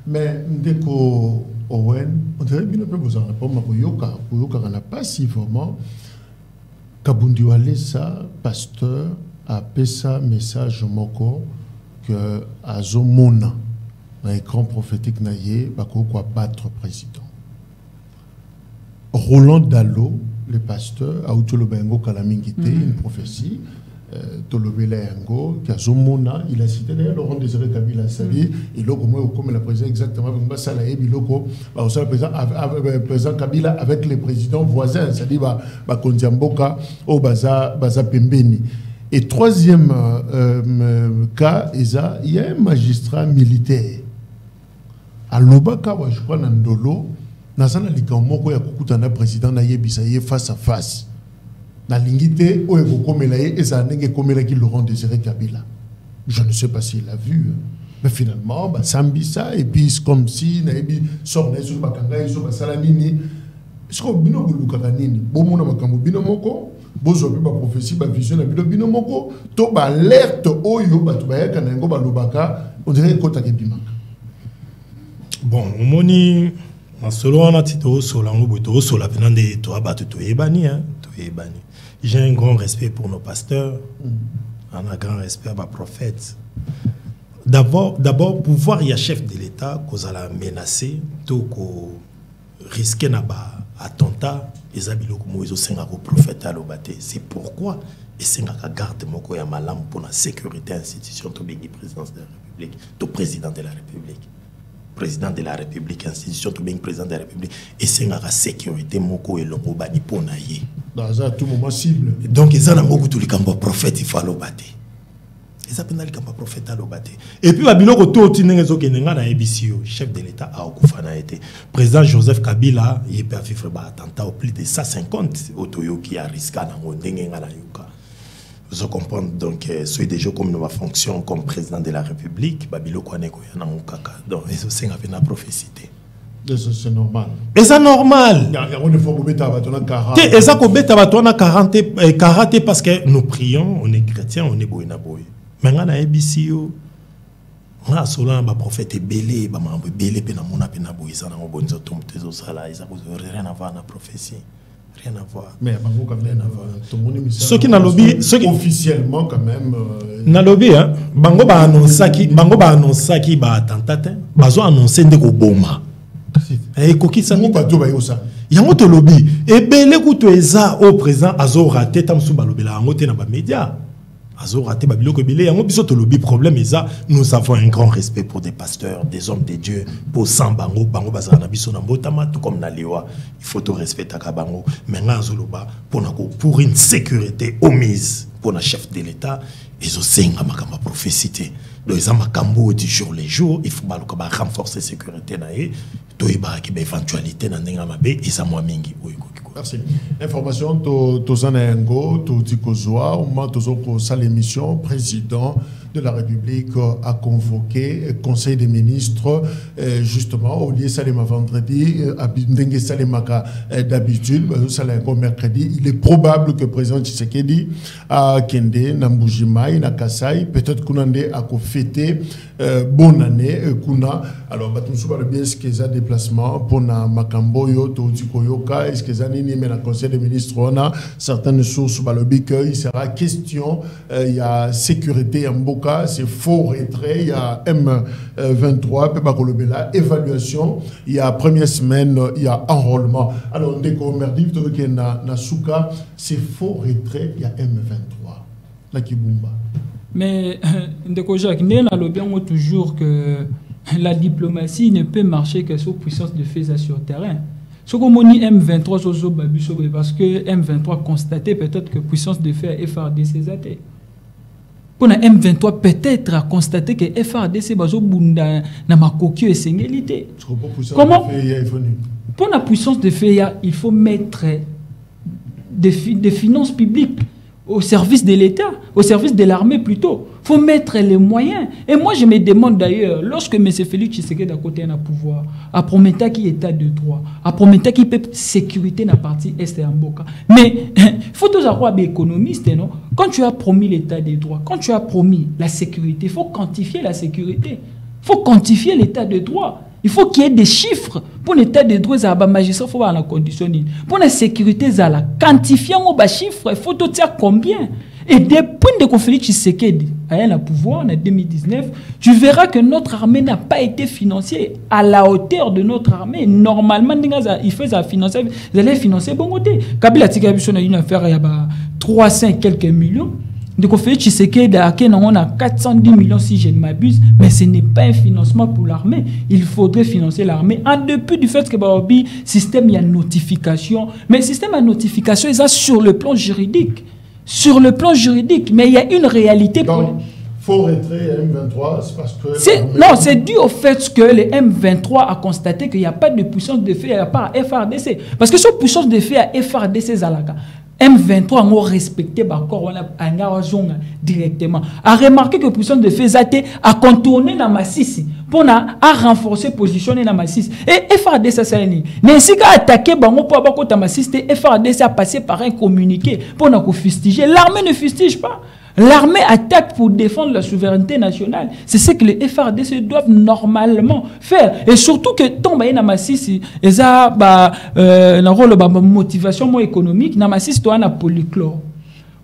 mais ndeko Owen, on dirait bien peu besoin répondre pour yoka n'a pas si vraiment Kabundiwale ça pasteur a pesa message moko que azomona un écran prophétique naïe bako quoi battre président. Roland Dalo, le pasteur, a eu une prophétie, il a cité d'ailleurs Laurent Désiré Kabila Sali, il a comme le président exactement le président Kabila avec les présidents voisins, c'est-à-dire Kondiamboka au Baza Pembeni. Et troisième cas, il y a un magistrat militaire à Lobaka, je crois, Nandolo. Nazana likamoko ya kukutana président na yebisa ye face à face. Na lingité o ekokomela ye ezanenge komela ki Laurent Désiré Kabila. Je ne sais pas s'il l'a vu, mais finalement ba sambisa et puis comme si na yebi sort na sur bakanga iso ba salamini. Est-ce que bino buluka kanini? Bomona makambo bino moko, bozo pe ba prophétie ba vision na bino moko, to ba alerte oyo ba tubayaka na ngo ba lobaka, on dirait kota ke bimaka. Bon, moni selon on a tito sola penande to abatu to ebani hein to ebani. J'ai un grand respect pour nos pasteurs, un grand respect à ma prophète. D'abord pouvoir y a chef de l'État qu'on a menacé to ko risquer na ba attentat les abilo comme ils ont prophète à l'obate. C'est pourquoi et c'est nga garde moko ya malam pour la sécurité institution to bengi présidence de la République, to président de la République. Président de la République, institution, tout bien président de la République, et c'est la sécurité, moko et l'ongo bani pour naïe. Dans un tout moment cible. Donc, ils ont beaucoup de cambo prophète, il faut l'obate. Ils ont les cambo prophète à l'obate. Et puis, Babilo, autour de Tinengezo Kenenga, na EBCO, chef de l'État, a Okufana été. Président Joseph Kabila, il peut vivre un attentat au plus de 150 autoyo qui a risqué dans le Dengenga na Yuka. Vous comprenez donc, ceux des jours comme nous fonction comme président de la République, Babilo Kwaneko yana mukaka. Donc, ils ont fait la prophétie. C'est normal. Et c'est normal. Et ça karaté parce que nous prions, on est chrétiens, on est boïna boy. Maintenant, on a EBCO. On a souvent un prophète belé, belé, pena mona pena boy, ça n'a pas besoin de tomber tes os là, ils ont rien à voir dans la prophétie. Rien à voir. Mais rien à voir. Ce qui n'a lobby, officiellement quand même. N'a lobby hein. Bango ba annoncer qui ba attentat. Bazo annoncer ndeko boma. Eh koki ça ni bato ba yosa. Yango to lobby. Et belé kuto eza au présent azo raté tam sou ba lobela yango te na ba média. Azo raté ba biloko belé yango biso to lobby problème eza nous avons un grand respect pour des pasteurs, des hommes de Dieu pour sans bango bazana na biso na mbotama tout comme na liwa. Il faut tout respecter à bango. Maintenant zoloba pour une sécurité omise pour le chef de l'État ils ont senga makamba prophétie. Donc ils ont makambo du jour les jours, il faut renforcer la sécurité na e to iba ki ba éventualité na ndenga mabe isa mwa mingi oyo. Merci. Information to Zanengo, to Tikozwa, au moment où l'émission, président de la République a convoqué le Conseil des ministres justement au lieu Salema vendredi, à Bindenge Salemaka d'habitude, mercredi. Il est probable que le président Tshisekedi a Kende, Nambujimai, Nakasai, peut-être qu'on a fêté bonne année, Kuna. Alors, Batumsou va bien ce qu'ils ont déplacement pour na Makamboyo, Toutikoyoka, est-ce qu'ils ont mis le Conseil des ministres, on a certaines sources, il sera question, il y a sécurité en Boka, c'est faux retrait, il y a M23, Pebakolobela, évaluation, il y a première semaine, il y a enrôlement. Alors, dès qu'on m'a dit, na Souka, c'est faux retrait, il y a M23. La Kibumba. Mais, Ndeko Jacques, nous avons toujours que la diplomatie ne peut marcher que sous puissance de fait sur le terrain. Ce qu'on dit M23, parce que M23 constatait peut-être que puissance de fait FRDC athées. Pour la M23 peut-être a constaté que FRDC bunda na makokyo et singélité. Comment pour la puissance de fait, il faut mettre des finances publiques au service de l'État, au service de l'armée plutôt. Il faut mettre les moyens. Et moi, je me demande d'ailleurs, lorsque M. Félix Tshisekedi à côté d'un pouvoir, à promettre qu'il y ait état de droit, à promettre qu'il y ait sécurité dans la partie Est et en Boka. Mais il faut tous avoir des économistes, non? Quand tu as promis l'état de droit, quand tu as promis la sécurité, il faut quantifier la sécurité. Il faut quantifier l'état de droit. Il faut qu'il y ait des chiffres. Pour l'état de droit, il magistrat, il faut avoir la condition. Pour la sécurité, quantifier les chiffres, il faut tout dire combien. Et depuis le conflit Tshisekedi, à la pouvoir en 2019, tu verras que notre armée n'a pas été financée à la hauteur de notre armée. Normalement, il faut financer, ils allaient financer bon côté. Kabila Tikabiso a une affaire, il y a 300 quelques millions. Le conflit Tshisekedi on a 410 millions si je ne m'abuse, mais ce n'est pas un financement pour l'armée. Il faudrait financer l'armée en dépit du fait que le système il y a notification, mais le système à notification est sur le plan juridique. Sur le plan juridique, mais il y a une réalité. Donc, faux retrait M23, c'est parce que... Non, c'est dû au fait que le M23 a constaté qu'il n'y a pas de puissance de fait à part FRDC. Parce que cette puissance de fait à FRDC, Zalaka, M23 a respecté on a directement. A remarqué que la puissance de fait a contourné la Massissi pour renforcer positionner la Massissi. Et FRDC ça n'est ainsi qu'à attaquer bango pour avoir côté Massissi. FRDC a passé par un communiqué pour nous fustiger. L'armée ne fustige pas. L'armée attaque pour défendre la souveraineté nationale. C'est ce que les FRDC doivent normalement faire. Et surtout que tomber dans Massissi, ils ont un rôle de motivation économique. Dans Massissi, tu as un polychlore.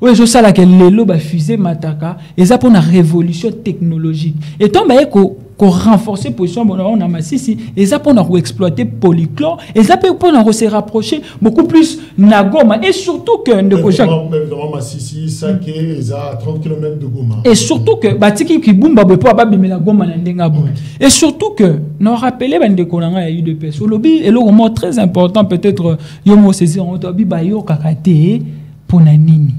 Oui, je sais que les lobes fusées mataka, ils ont une révolution technologique. Et tomber qu'on renforce la position de Massissi, ils ont pour exploiter polychlore, ils ont pour se rapprocher beaucoup plus Nagoma. Et surtout que Massissi, ça qui est à 30 km de Goma. Et surtout que Batiki qui boumba be pas la Goma na et surtout que nous rappelez ben de konanga ya UDPS. Le lobby est le moment très important peut-être yomo saisir on tobi ba yo kakate pour nanini.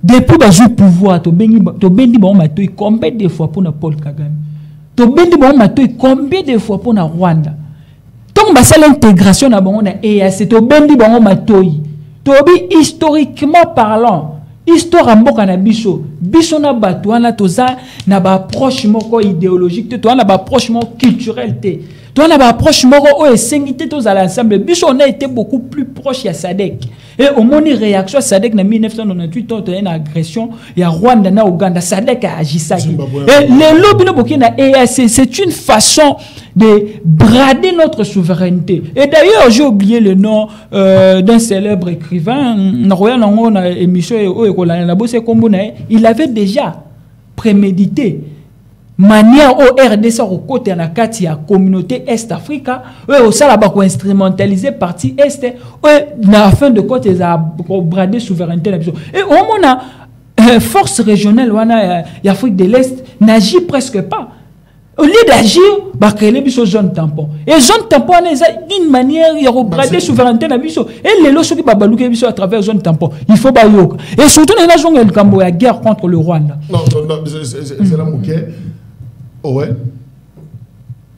Depuis le pouvoir, tu bendi bon mato combien de fois pour Paul Kagame? Tu bendi bon mato combien de fois pour Rwanda? Donc bah c'est l'intégration na bon na EAC. Tu bendi bon mato. Tu historiquement parlant, histoire mboka na biso na bato wana toza na ba approche moko idéologique, to na ba approche moko culturelle te. To na ba approche moko o esengité to za l'ensemble. Biso on a été beaucoup plus proche ya SADC. Et au moment de réaction SADC en 1998, on a une agression, il y a Rwanda, na Ouganda, SADC a agi ça. Et les lobbies na EAC, c'est une façon de brader notre souveraineté. Et d'ailleurs, j'ai oublié le nom d'un célèbre écrivain, il avait déjà prémédité manière au RDC au côté na kati ya communauté Est Africa au sala ba ko instrumentaliser partie Est na fin de compte ils a brader souveraineté la et au mona force régionale wana ya Afrique de l'Est n'agit presque pas. Au lieu d'agir, bah créer les zone tampon. Et zone tampon, c'est une manière de brader souveraineté na biso. Et les lois qui babalouke biso à travers zone tampon. Il faut bayoka. Et surtout dans la zone de Cambo, la guerre contre le Rwanda. Non, c'est la mouké. Ouais.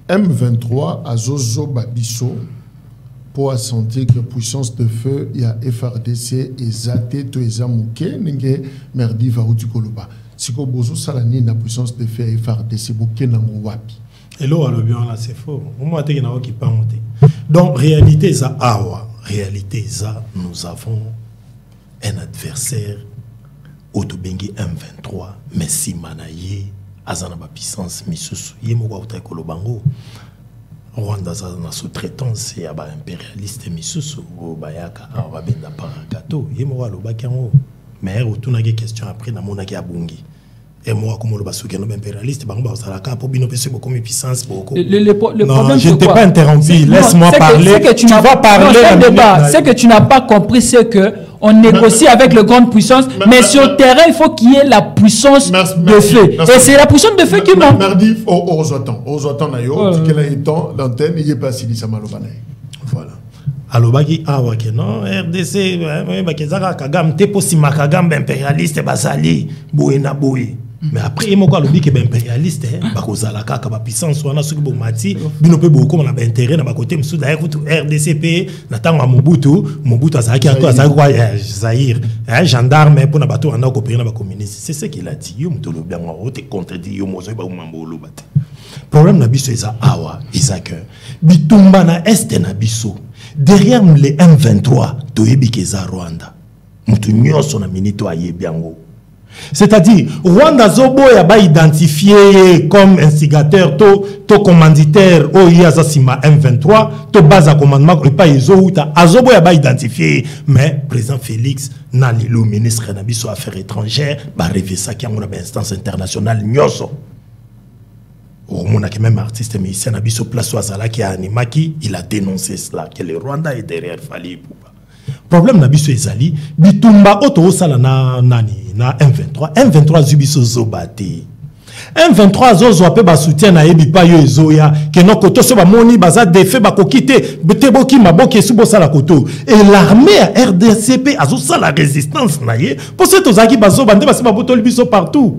M23 à Zozo Babiso pour sentir que puissance de feu, il y a FRDC et Zate to Ezamouké, Nenge Merdi Varouti Koloba. Si vous avez la puissance de faire FRDC, vous avez wapi. Et là, là, c'est faux. Moi, je qui pas monté. Donc, réalité, ça, réalité, ça, nous avons un adversaire, Otobengi M23, Messi Manaye, Azana puissance, Misusu, Yemowa Kolobango. Rwanda za na sous-traitance ya ba impérialiste Misusu, Bayaka, Abenda Parakato, Yemowa Lobakango. Mais retourne à question après na monaki abungi. Et moi comme le basouki no impérialiste bango za ka pour bino pese beaucoup de puissance beaucoup. Le problème je t'ai pas interrompu, laisse-moi parler. Tu vas parler ce que tu n'as pas compris c'est que on négocie avec les grandes puissances, mais sur le terrain, il faut qu'il y ait la puissance de feu. Et c'est la puissance de feu qui manque. Merci, aux autant, l'antenne, il est pas si ça m'a voilà. Alobaki awake non RDC bakezaka kagam te posima kagam impérialiste basali boena boye. Mais après moko alobi ke impérialiste bakozala kaka ba puissance wana soki bo mati bino pe boko na ba intérêt na ba côté msu d'ailleurs RDCP na tango Mobutu azaki quoi Zaïre gendarme pour na bato wana ko na ba communiste. C'est ce qu'il a dit. Yo mutolo bien moi te contredit yo mozo ba mambo lobate. Problème na biso eza awa Isaac bitumba na est na biso. Derrière les M23, Toyebikeza Rwanda. Mutu nyonso na minito ayebiango. C'est-à-dire, Rwanda Zobo ya ba identifié comme instigateur, to commanditaire, Oyazasima M23, to base à commandement, et pas Yezouta, Azobo ya ba identifié, mais président Félix, Nalilo, ministre Nabiso Affaires étrangères, ba rêvé ça qui a une instance internationale, Nyoso. On a même artiste musicien Nabiso Place Wazala qui a animaki, il a dénoncé cela, que le Rwanda est derrière Fali Poupa. Problème Nabiso Ezali, Bitumba Oto Sala na M23, M23 Zubiso Zobate. M23 Zozo ape ba soutien na yebi pa yo ezoya, que non koto se ba moni baza défait ba kokite, beteboki maboke subo sala koto. Et l'armée à RDCP azo sala résistance na ye, pour cette ozaki bazo bande basi ba botoli biso partout.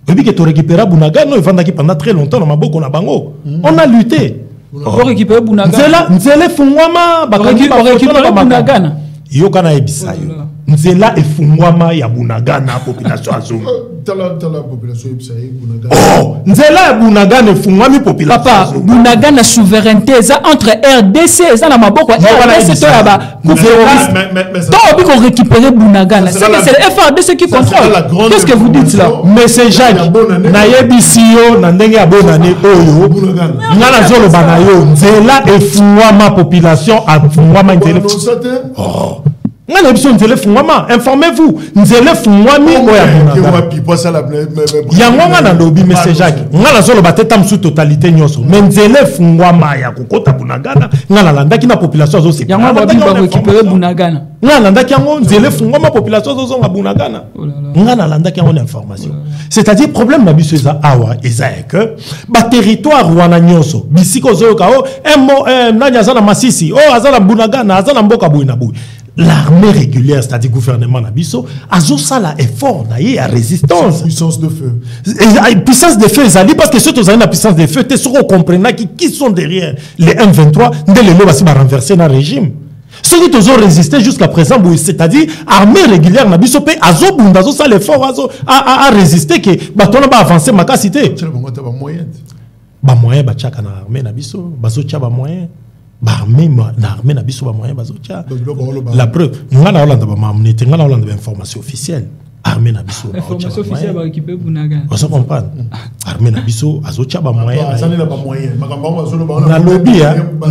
Et puis que tu récupères Bunagana, il vendaki pendant très longtemps dans ma boko na bango. On a lutté. On récupère Bunagana. Nzela fungwama bakangi récupérer Bunagana. Yo kana ebisayo. Nzela efungwama ya Bunagana population azo. Tala population ebisayo Bunagana. Oh, Nzela ya Bunagana efungwami population. Papa, Bunagana souveraineté ça entre RDC ça na maboko RDC to ya ba terroriste. Tant qu'on récupérer Bunagana, c'est que c'est le FRDC qui contrôle. Qu'est-ce que vous dites là? Mais c'est Jacques. Na yebisiyo na ndenge ya bonane oyo. Ngana zolo banayo. Nzela efungwama population afungwama Nzela. Oh. Informez-vous. Nzele fungwami oya Bunagana. Na lobi monsieur Jacques. Ngana zolo bateta msu totalité nyoso. Mais Nzele fungwama ya kokota Bunagana. Ngana landaki na population zo se. Yango ba bimba récupérer Bunagana. Ngana landaki yango Nzele fungwama population zo nga Bunagana. Ngana landaki yango information. C'est-à-dire problème na biso eza awa eza que ba territoire wana nyoso bisiko zo ka o nanya za na Masisi azala Bunagana azala mboka boina boy. L'armée régulière, c'est-à-dire le gouvernement Nabiso, a un effort à résistance. Puissance de feu. Puissance de feu, parce que ceux qui ont la puissance de feu, ils comprennent qui sont derrière les M23, dès les lois qui vont renverser dans le régime. Ceux qui ont résisté jusqu'à présent, c'est-à-dire l'armée régulière Nabiso, a l'effort à résister, que on va avancer ma cité. C'est le moyen. Moyen, l'armée Nabiso, moyen. L'armée na biso ba moyen bazotia la preuve ngana Hollande ba mamnete ngana Hollande ba information officielle armée na biso information officielle ba équiper Bunagana on se comprend armée na biso azotia ba moyen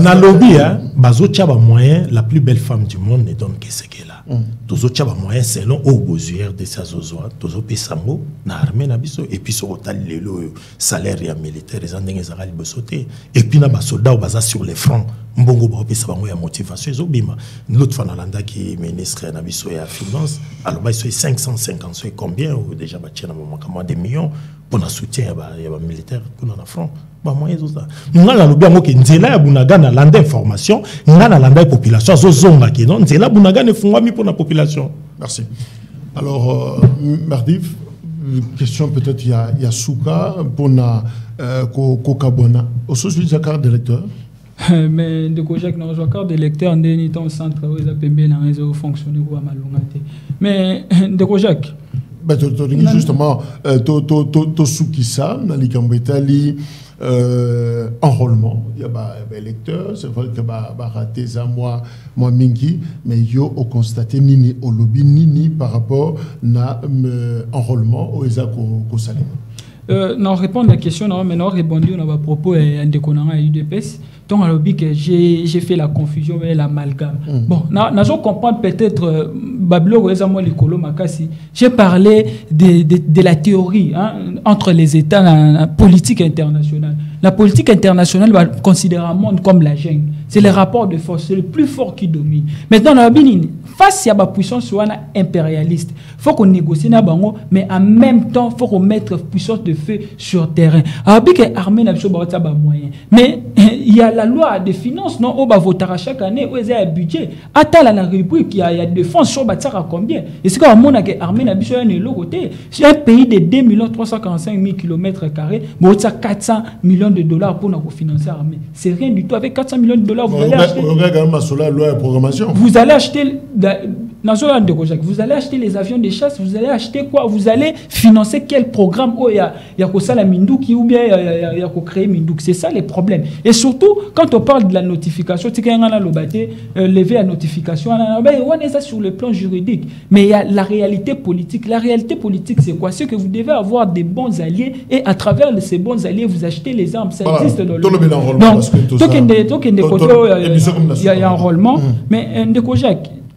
na lobby bazotia ba moyen la plus belle femme du monde ne donne que ce qu'elle a tozotia ba moyen selon au besoin de sa zozoa tozo pesango na armée na biso et puis sur total lelo salaire ya militaire les andenge za kali bosoté et puis na ba soldats baza sur les fronts mbongo ba pesa bango ya motivation ezobima l'autre fois na landa qui ministre na biso ya finance alors ba 550 combien ou déjà ba tia na moment des millions pour na soutien ya ba militaire pour na front ba moyen ça ngala lobi ngo ke nzela ya Bunagana landa information ngala landa population zozonga ke non nzela Bunagana fungwami pour la population. Merci. Alors Mardif, question peut-être il y a Souka pour na Kokabona au sujet de la carte d'électeur. Mais de Kojak non je carte d'électeur en dernier temps centre où ils appellent bien les réseaux fonctionner ou à malongate mais de Kojak justement, Tosukisa, Nalikambetali, enrôlement, il y a des électeurs, c'est vrai que raté ça moi mingi, mais yo au constaté nini au lobby nini par rapport à enrôlement au Ezako Kosalema. Non, répondre à la question, non, mais non, répondu à propos de Konanga et UDPS. Donc, à que j'ai fait la confusion et l'amalgame. Bon, nous comprendre peut-être, Bablo, j'ai parlé de la théorie entre les États, la politique internationale. La politique internationale va considérer le monde comme la jungle. C'est les rapports de force, c'est le plus fort qui domine. Maintenant, face à la puissance impérialiste, il faut qu'on négocie, mais en même temps, il faut qu'on mette puissance de feu sur terrain. Alors, l'armée n'a pas moyen. Mais il y a la loi de finances, non, on va voter chaque année, où il y a un budget. Attends, la rubrique, il y a des fonds sur à combien? Et c'est quand on a l'armée n'a pas c'est un pays de 2 345 000 km², mais il y a 400 millions de dollars pour nous financer l'armée. C'est rien du tout. Avec 400 millions de dollars, vous allez acheter. Vous allez acheter. Vous allez acheter les avions de chasse, vous allez acheter quoi? Vous allez financer quel programme? Oh, il y a la Mindouki ou bien il y a créer Mindouki. C'est ça les problèmes. Et surtout, quand on parle de la notification, tu sais, lever la notification, on est ça sur le plan juridique. Mais il y a la réalité politique. La réalité politique, c'est quoi? C'est que vous devez avoir des bons alliés et à travers ces bons alliés, vous achetez les armes. Ça existe dans le monde. Donc, il y a un enrôlement. Mais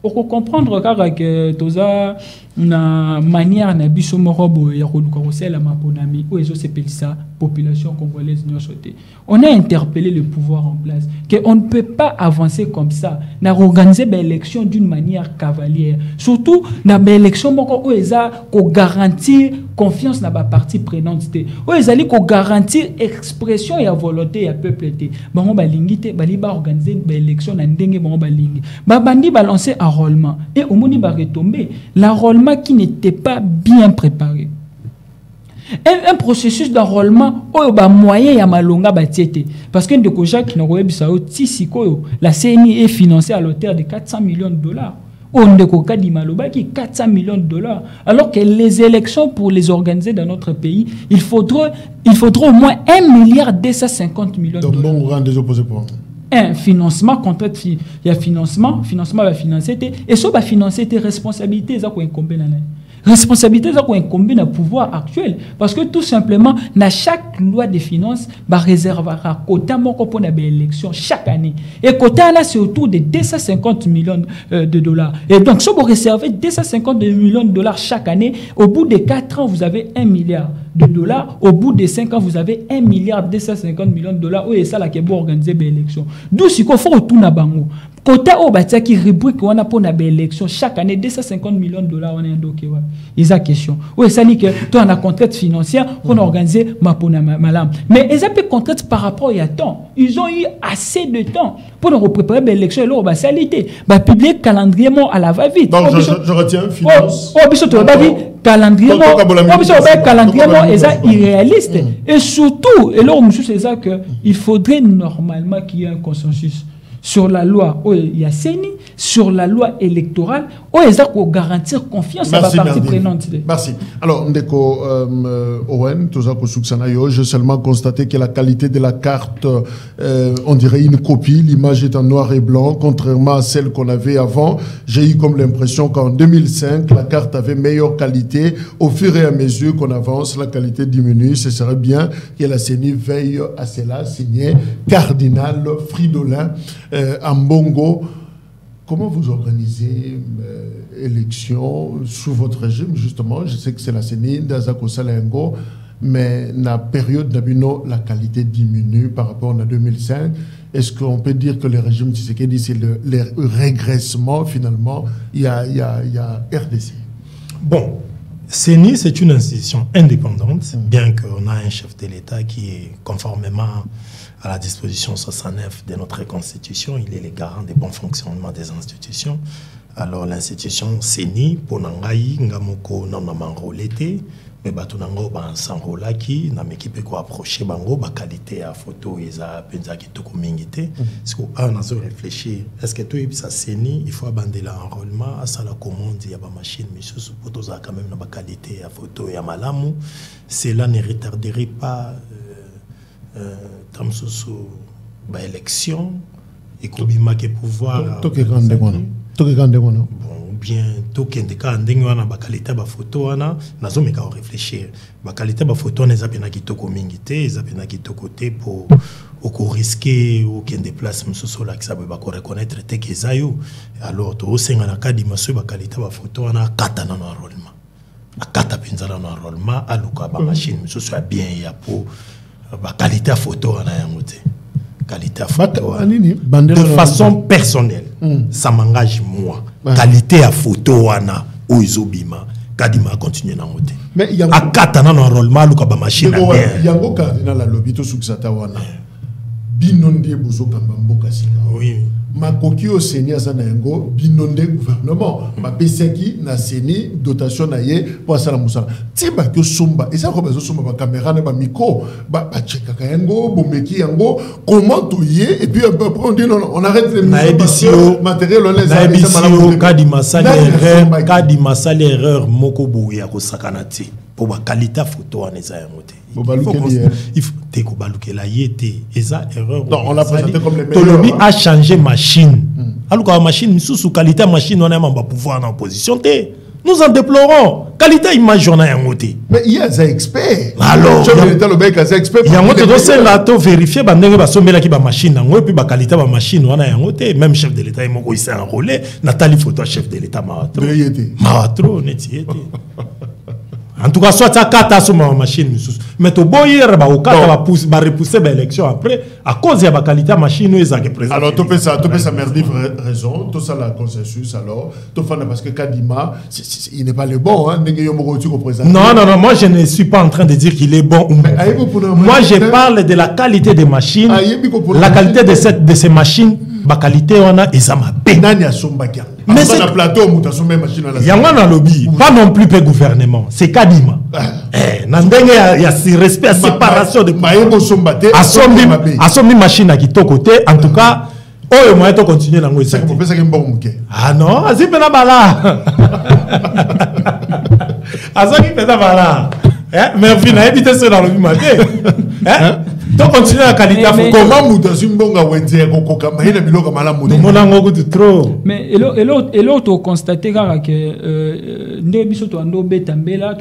pour comprendre que toza na manière na biso morobo ya kodukorosa la maponami ou ezo sepeli ça population congolaise nous sauté. On a interpellé le pouvoir en place que on ne peut pas avancer comme ça, na organiser des élections d'une manière cavalière. Surtout na des élections moko ou eza ko garantir confiance na ba partie prenante té. Ou ezali ko garantir expression ya volonté ya peuple té. Bango balingi té bali ba organiser des élections na ndenge bango balingi. Ba bandi balancer enrôlement et au moni ba retomber l'enrôlement qui n'était pas bien préparé. Un processus d'enrôlement où il y a moyen de malonga batiete parce que la CNI est financée à l'auteur de 400 millions de dollars. On qui 400 millions de dollars. Alors que les élections pour les organiser dans notre pays, il faudra au moins 1,250 milliard de dollars. Donc, des opposés pour un financement, il y a financement va financer et ça va financer tes responsabilités, ça quoi incombe dans responsabilité ça quoi incombe dans pouvoir actuel parce que tout simplement dans chaque loi de finances va réserver un quota pour une élection chaque année et quota là c'est autour de 250 millions de dollars et donc si vous réservez 250 millions de dollars chaque année au bout de 4 ans vous avez 1 milliard de dollars au bout de 5 ans vous avez 1,250 millions de dollars et ça là qui est pour organiser des élections d'où si qu'on faut retourner à bango quota au batia qui rubrique on a pour une élection chaque année 250 millions de dollars on est donc ils a question oui ça dit que toi on a contrainte financière pour organiser ma malam mais ils ont pas contrainte par rapport à temps ils ont eu assez de temps pour nous préparer l'élection et leur salité bah publier calendrier à la va vite donc je retiens finance biso to ba dit calendrier est irréaliste et surtout et là c'est ça que il faudrait normalement qu'il y ait un consensus sur la loi où il y a CENI, sur la loi électorale, où il y a pour garantir confiance à la partie prenante. Merci. Alors, Ndeko Owen, j'ai seulement constaté que la qualité de la carte, on dirait une copie, l'image est en noir et blanc, contrairement à celle qu'on avait avant. J'ai eu comme l'impression qu'en 2005, la carte avait meilleure qualité. Au fur et à mesure qu'on avance, la qualité diminue. Ce serait bien que la CENI veille à cela, signé Cardinal Fridolin. Ambongo, comment vous organisez élection sous votre régime, justement? Je sais que c'est la CENI, d'Azako Salengo, mais la période d'Abino, la qualité diminue par rapport à 2005. Est-ce qu'on peut dire que le régime Tshisekedi, c'est le régressement, finalement? Il y a RDC. Bon, CENI, c'est une institution indépendante, bien qu'on a un chef de l'État qui est conformément à la disposition 69 de notre Constitution, il est le garant du bon fonctionnement des institutions. Alors l'institution CENI pour nangai ngamoko na manrolete mais bato nango ba s'enrolaki na équipe ko approcher bango ba qualité ya photo eza penza kitoko mingi te parce que on a réfléchir est-ce que tout ça CENI il faut abandonner l'enrôlement à ça la commande ya ba machine mais sous photo ça quand même na ba qualité ya photo ya malamu cela ne retarderait pas tam sous ba élection et kobima ke pouvoir to ke grande bon bien to kende ka ndenge wana ba qualité ba photo wana nazo meka réfléchir ba qualité ba photo na zapena kitoko mingi te zapena kitoko te pour au risquer au kende place musoso la kisabe ba ko reconnaître te kezayo alors to senga na kadi maso ba qualité ba photo wana kata na enrôlement akata pinzala na enrôlement aluka ba machine musoso ya bien ya pour ba qualité ya photo wana yango te qualité photo de façon personnelle ça m'engage moi qualité à photo wana oizobima kadima continuer na ngote mais akata na enrôlement luka ba machine bien yango cardinal la lobito suksata wana binonde bozo kamba mboka sika oui makoki au Seigneur Zanayango, binondé gouvernement, ma peseki na seni dotation na ye pour ça la moussa. Tiba que somba et ça comme ça somba ba caméra na ba micro ba cheka kayango bomeki yango comment touyer et puis après on dit non on arrête les matériel on les a kadi masale erreur moko boye ya ko sakanati pour ba qualité photo en eza yangote. Il faut te kobalukela yete eza erreur. Non, on l'a présenté comme les meilleurs. Tolobi a changé machine. Alors la machine sous qualité machine on a même pas pouvoir en opposition te. Nous en déplorons. Qualité image on a yangote. Mais il y a des experts. Alors, il y a moto do se la to vérifier ba ndenge ba sombela ki ba machine ngo et puis ba qualité ba machine on a yangote même chef de l'état moko il s'est enrôlé Nathalie Photo chef de l'état Mahatro netiete. En tout cas, soit ça kata sur ma machine, mais to boyer ba okata ba pousse ba repousser ba élection après à cause de la qualité machine ils ont présent. Alors tu ça merdi raison, tout ça la consensus alors, tu fais parce que Kadima il n'est pas le bon hein, non, moi je ne suis pas en train de dire qu'il est bon ou non. Moi je parle de la qualité des machines, la qualité de ces machines, ba qualité on a ezama benani asomba kia. Mais c'est un plateau mutasomba machine la. Yanga na lobby, pas non plus le gouvernement, c'est Kadima. Nandenge ya si respect à séparation de maïbo sombate asombi machine à kitoko te en tout cas oyo moyen to continuer na ngoi c'est pour ça que mbongo muke. Ah non, azipe na bala. Azaki pesa bala. Mais fina éviter ça dans le matin. Donc continuer la qualité comment mutasombi mbonga wende kokoka mahina biloka malamu. Mona ngoku de trop. Mais et l'autre constater que ndé biso to ando betambela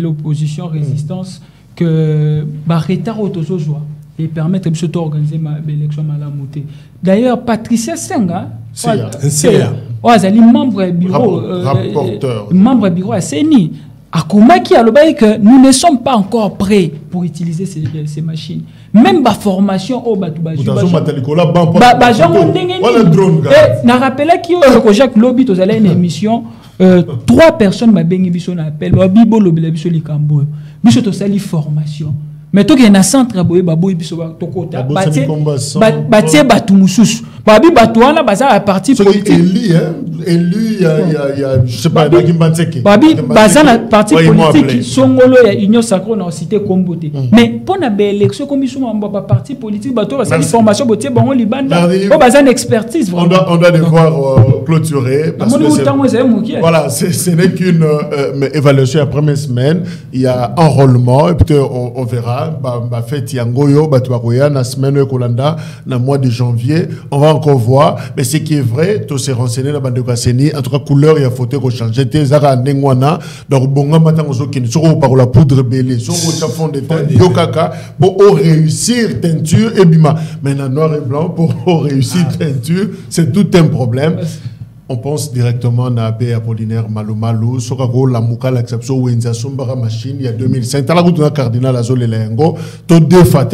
opposition résistance que ba retard autozoa et permettre biso to organiser ma élection malamu. D'ailleurs Patricia Senga azali membre bureau rapporteur membre bureau à CENI à Komaki a que nous ne sommes pas encore prêts pour utiliser ces machines. Même la formation au Batouba. Na rappelé que Jacques Lobby aux allez une émission 3 personnes m'a béni biso na appel bibo lobela biso likambo biso to sali formation. Mais toi qui es un centre boye baboy biso to kota batie batu mususu babi batu wana baza à parti politique élu il y a je sais pas Kimbanseke babi baza na parti politique songolo ya union sacrée na cité Kombote mais pour na be élection comme biso ba parti politique bato ba sali formation botie bango libanda o baza une expertise on doit devoir clôturer parce que voilà ce n'est qu'une évaluation la première semaine il y a enrôlement et peut-être on verra ba fête yangoyo batu bakoya na semaine kolanda na mois de janvier on va encore voir mais ce qui est vrai tout se renseigner na bande kaseni en tout cas couleur ya photo ko changer te zaka ndengwana donc bonga matango zokini soko par la poudre belé soko ta fond de teint yokaka pour réussir teinture et bima mais na noir et blanc pour réussir teinture c'est tout un problème. On pense directement à Abbé Apollinaire Malumalu, Sokako, la Mouka, l'exception Wenza Sombara Machine, il y a 2005. T'as la route de Cardinal Azole Lengo, to defa,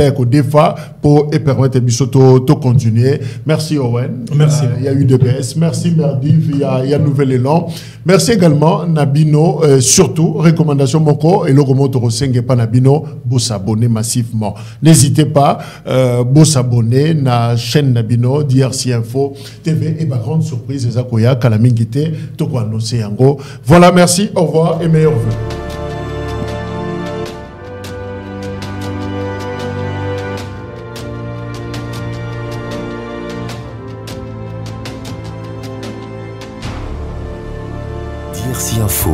pour permettre de continuer. Merci Owen. Merci. Il y a eu DPS. Merci Merdi, il y a Nouvel Élan. Merci également Nabino, surtout, recommandation Moko, et le remonte au Senge pas Nabino, vous s'abonner massivement. N'hésitez pas, vous s'abonner, na chaîne Nabino, DRC Info, TV, et par grande surprise, les Koya Kalamingite, Toko annoncé Yango. Voilà, merci, au revoir et meilleurs vœux. DRC Info.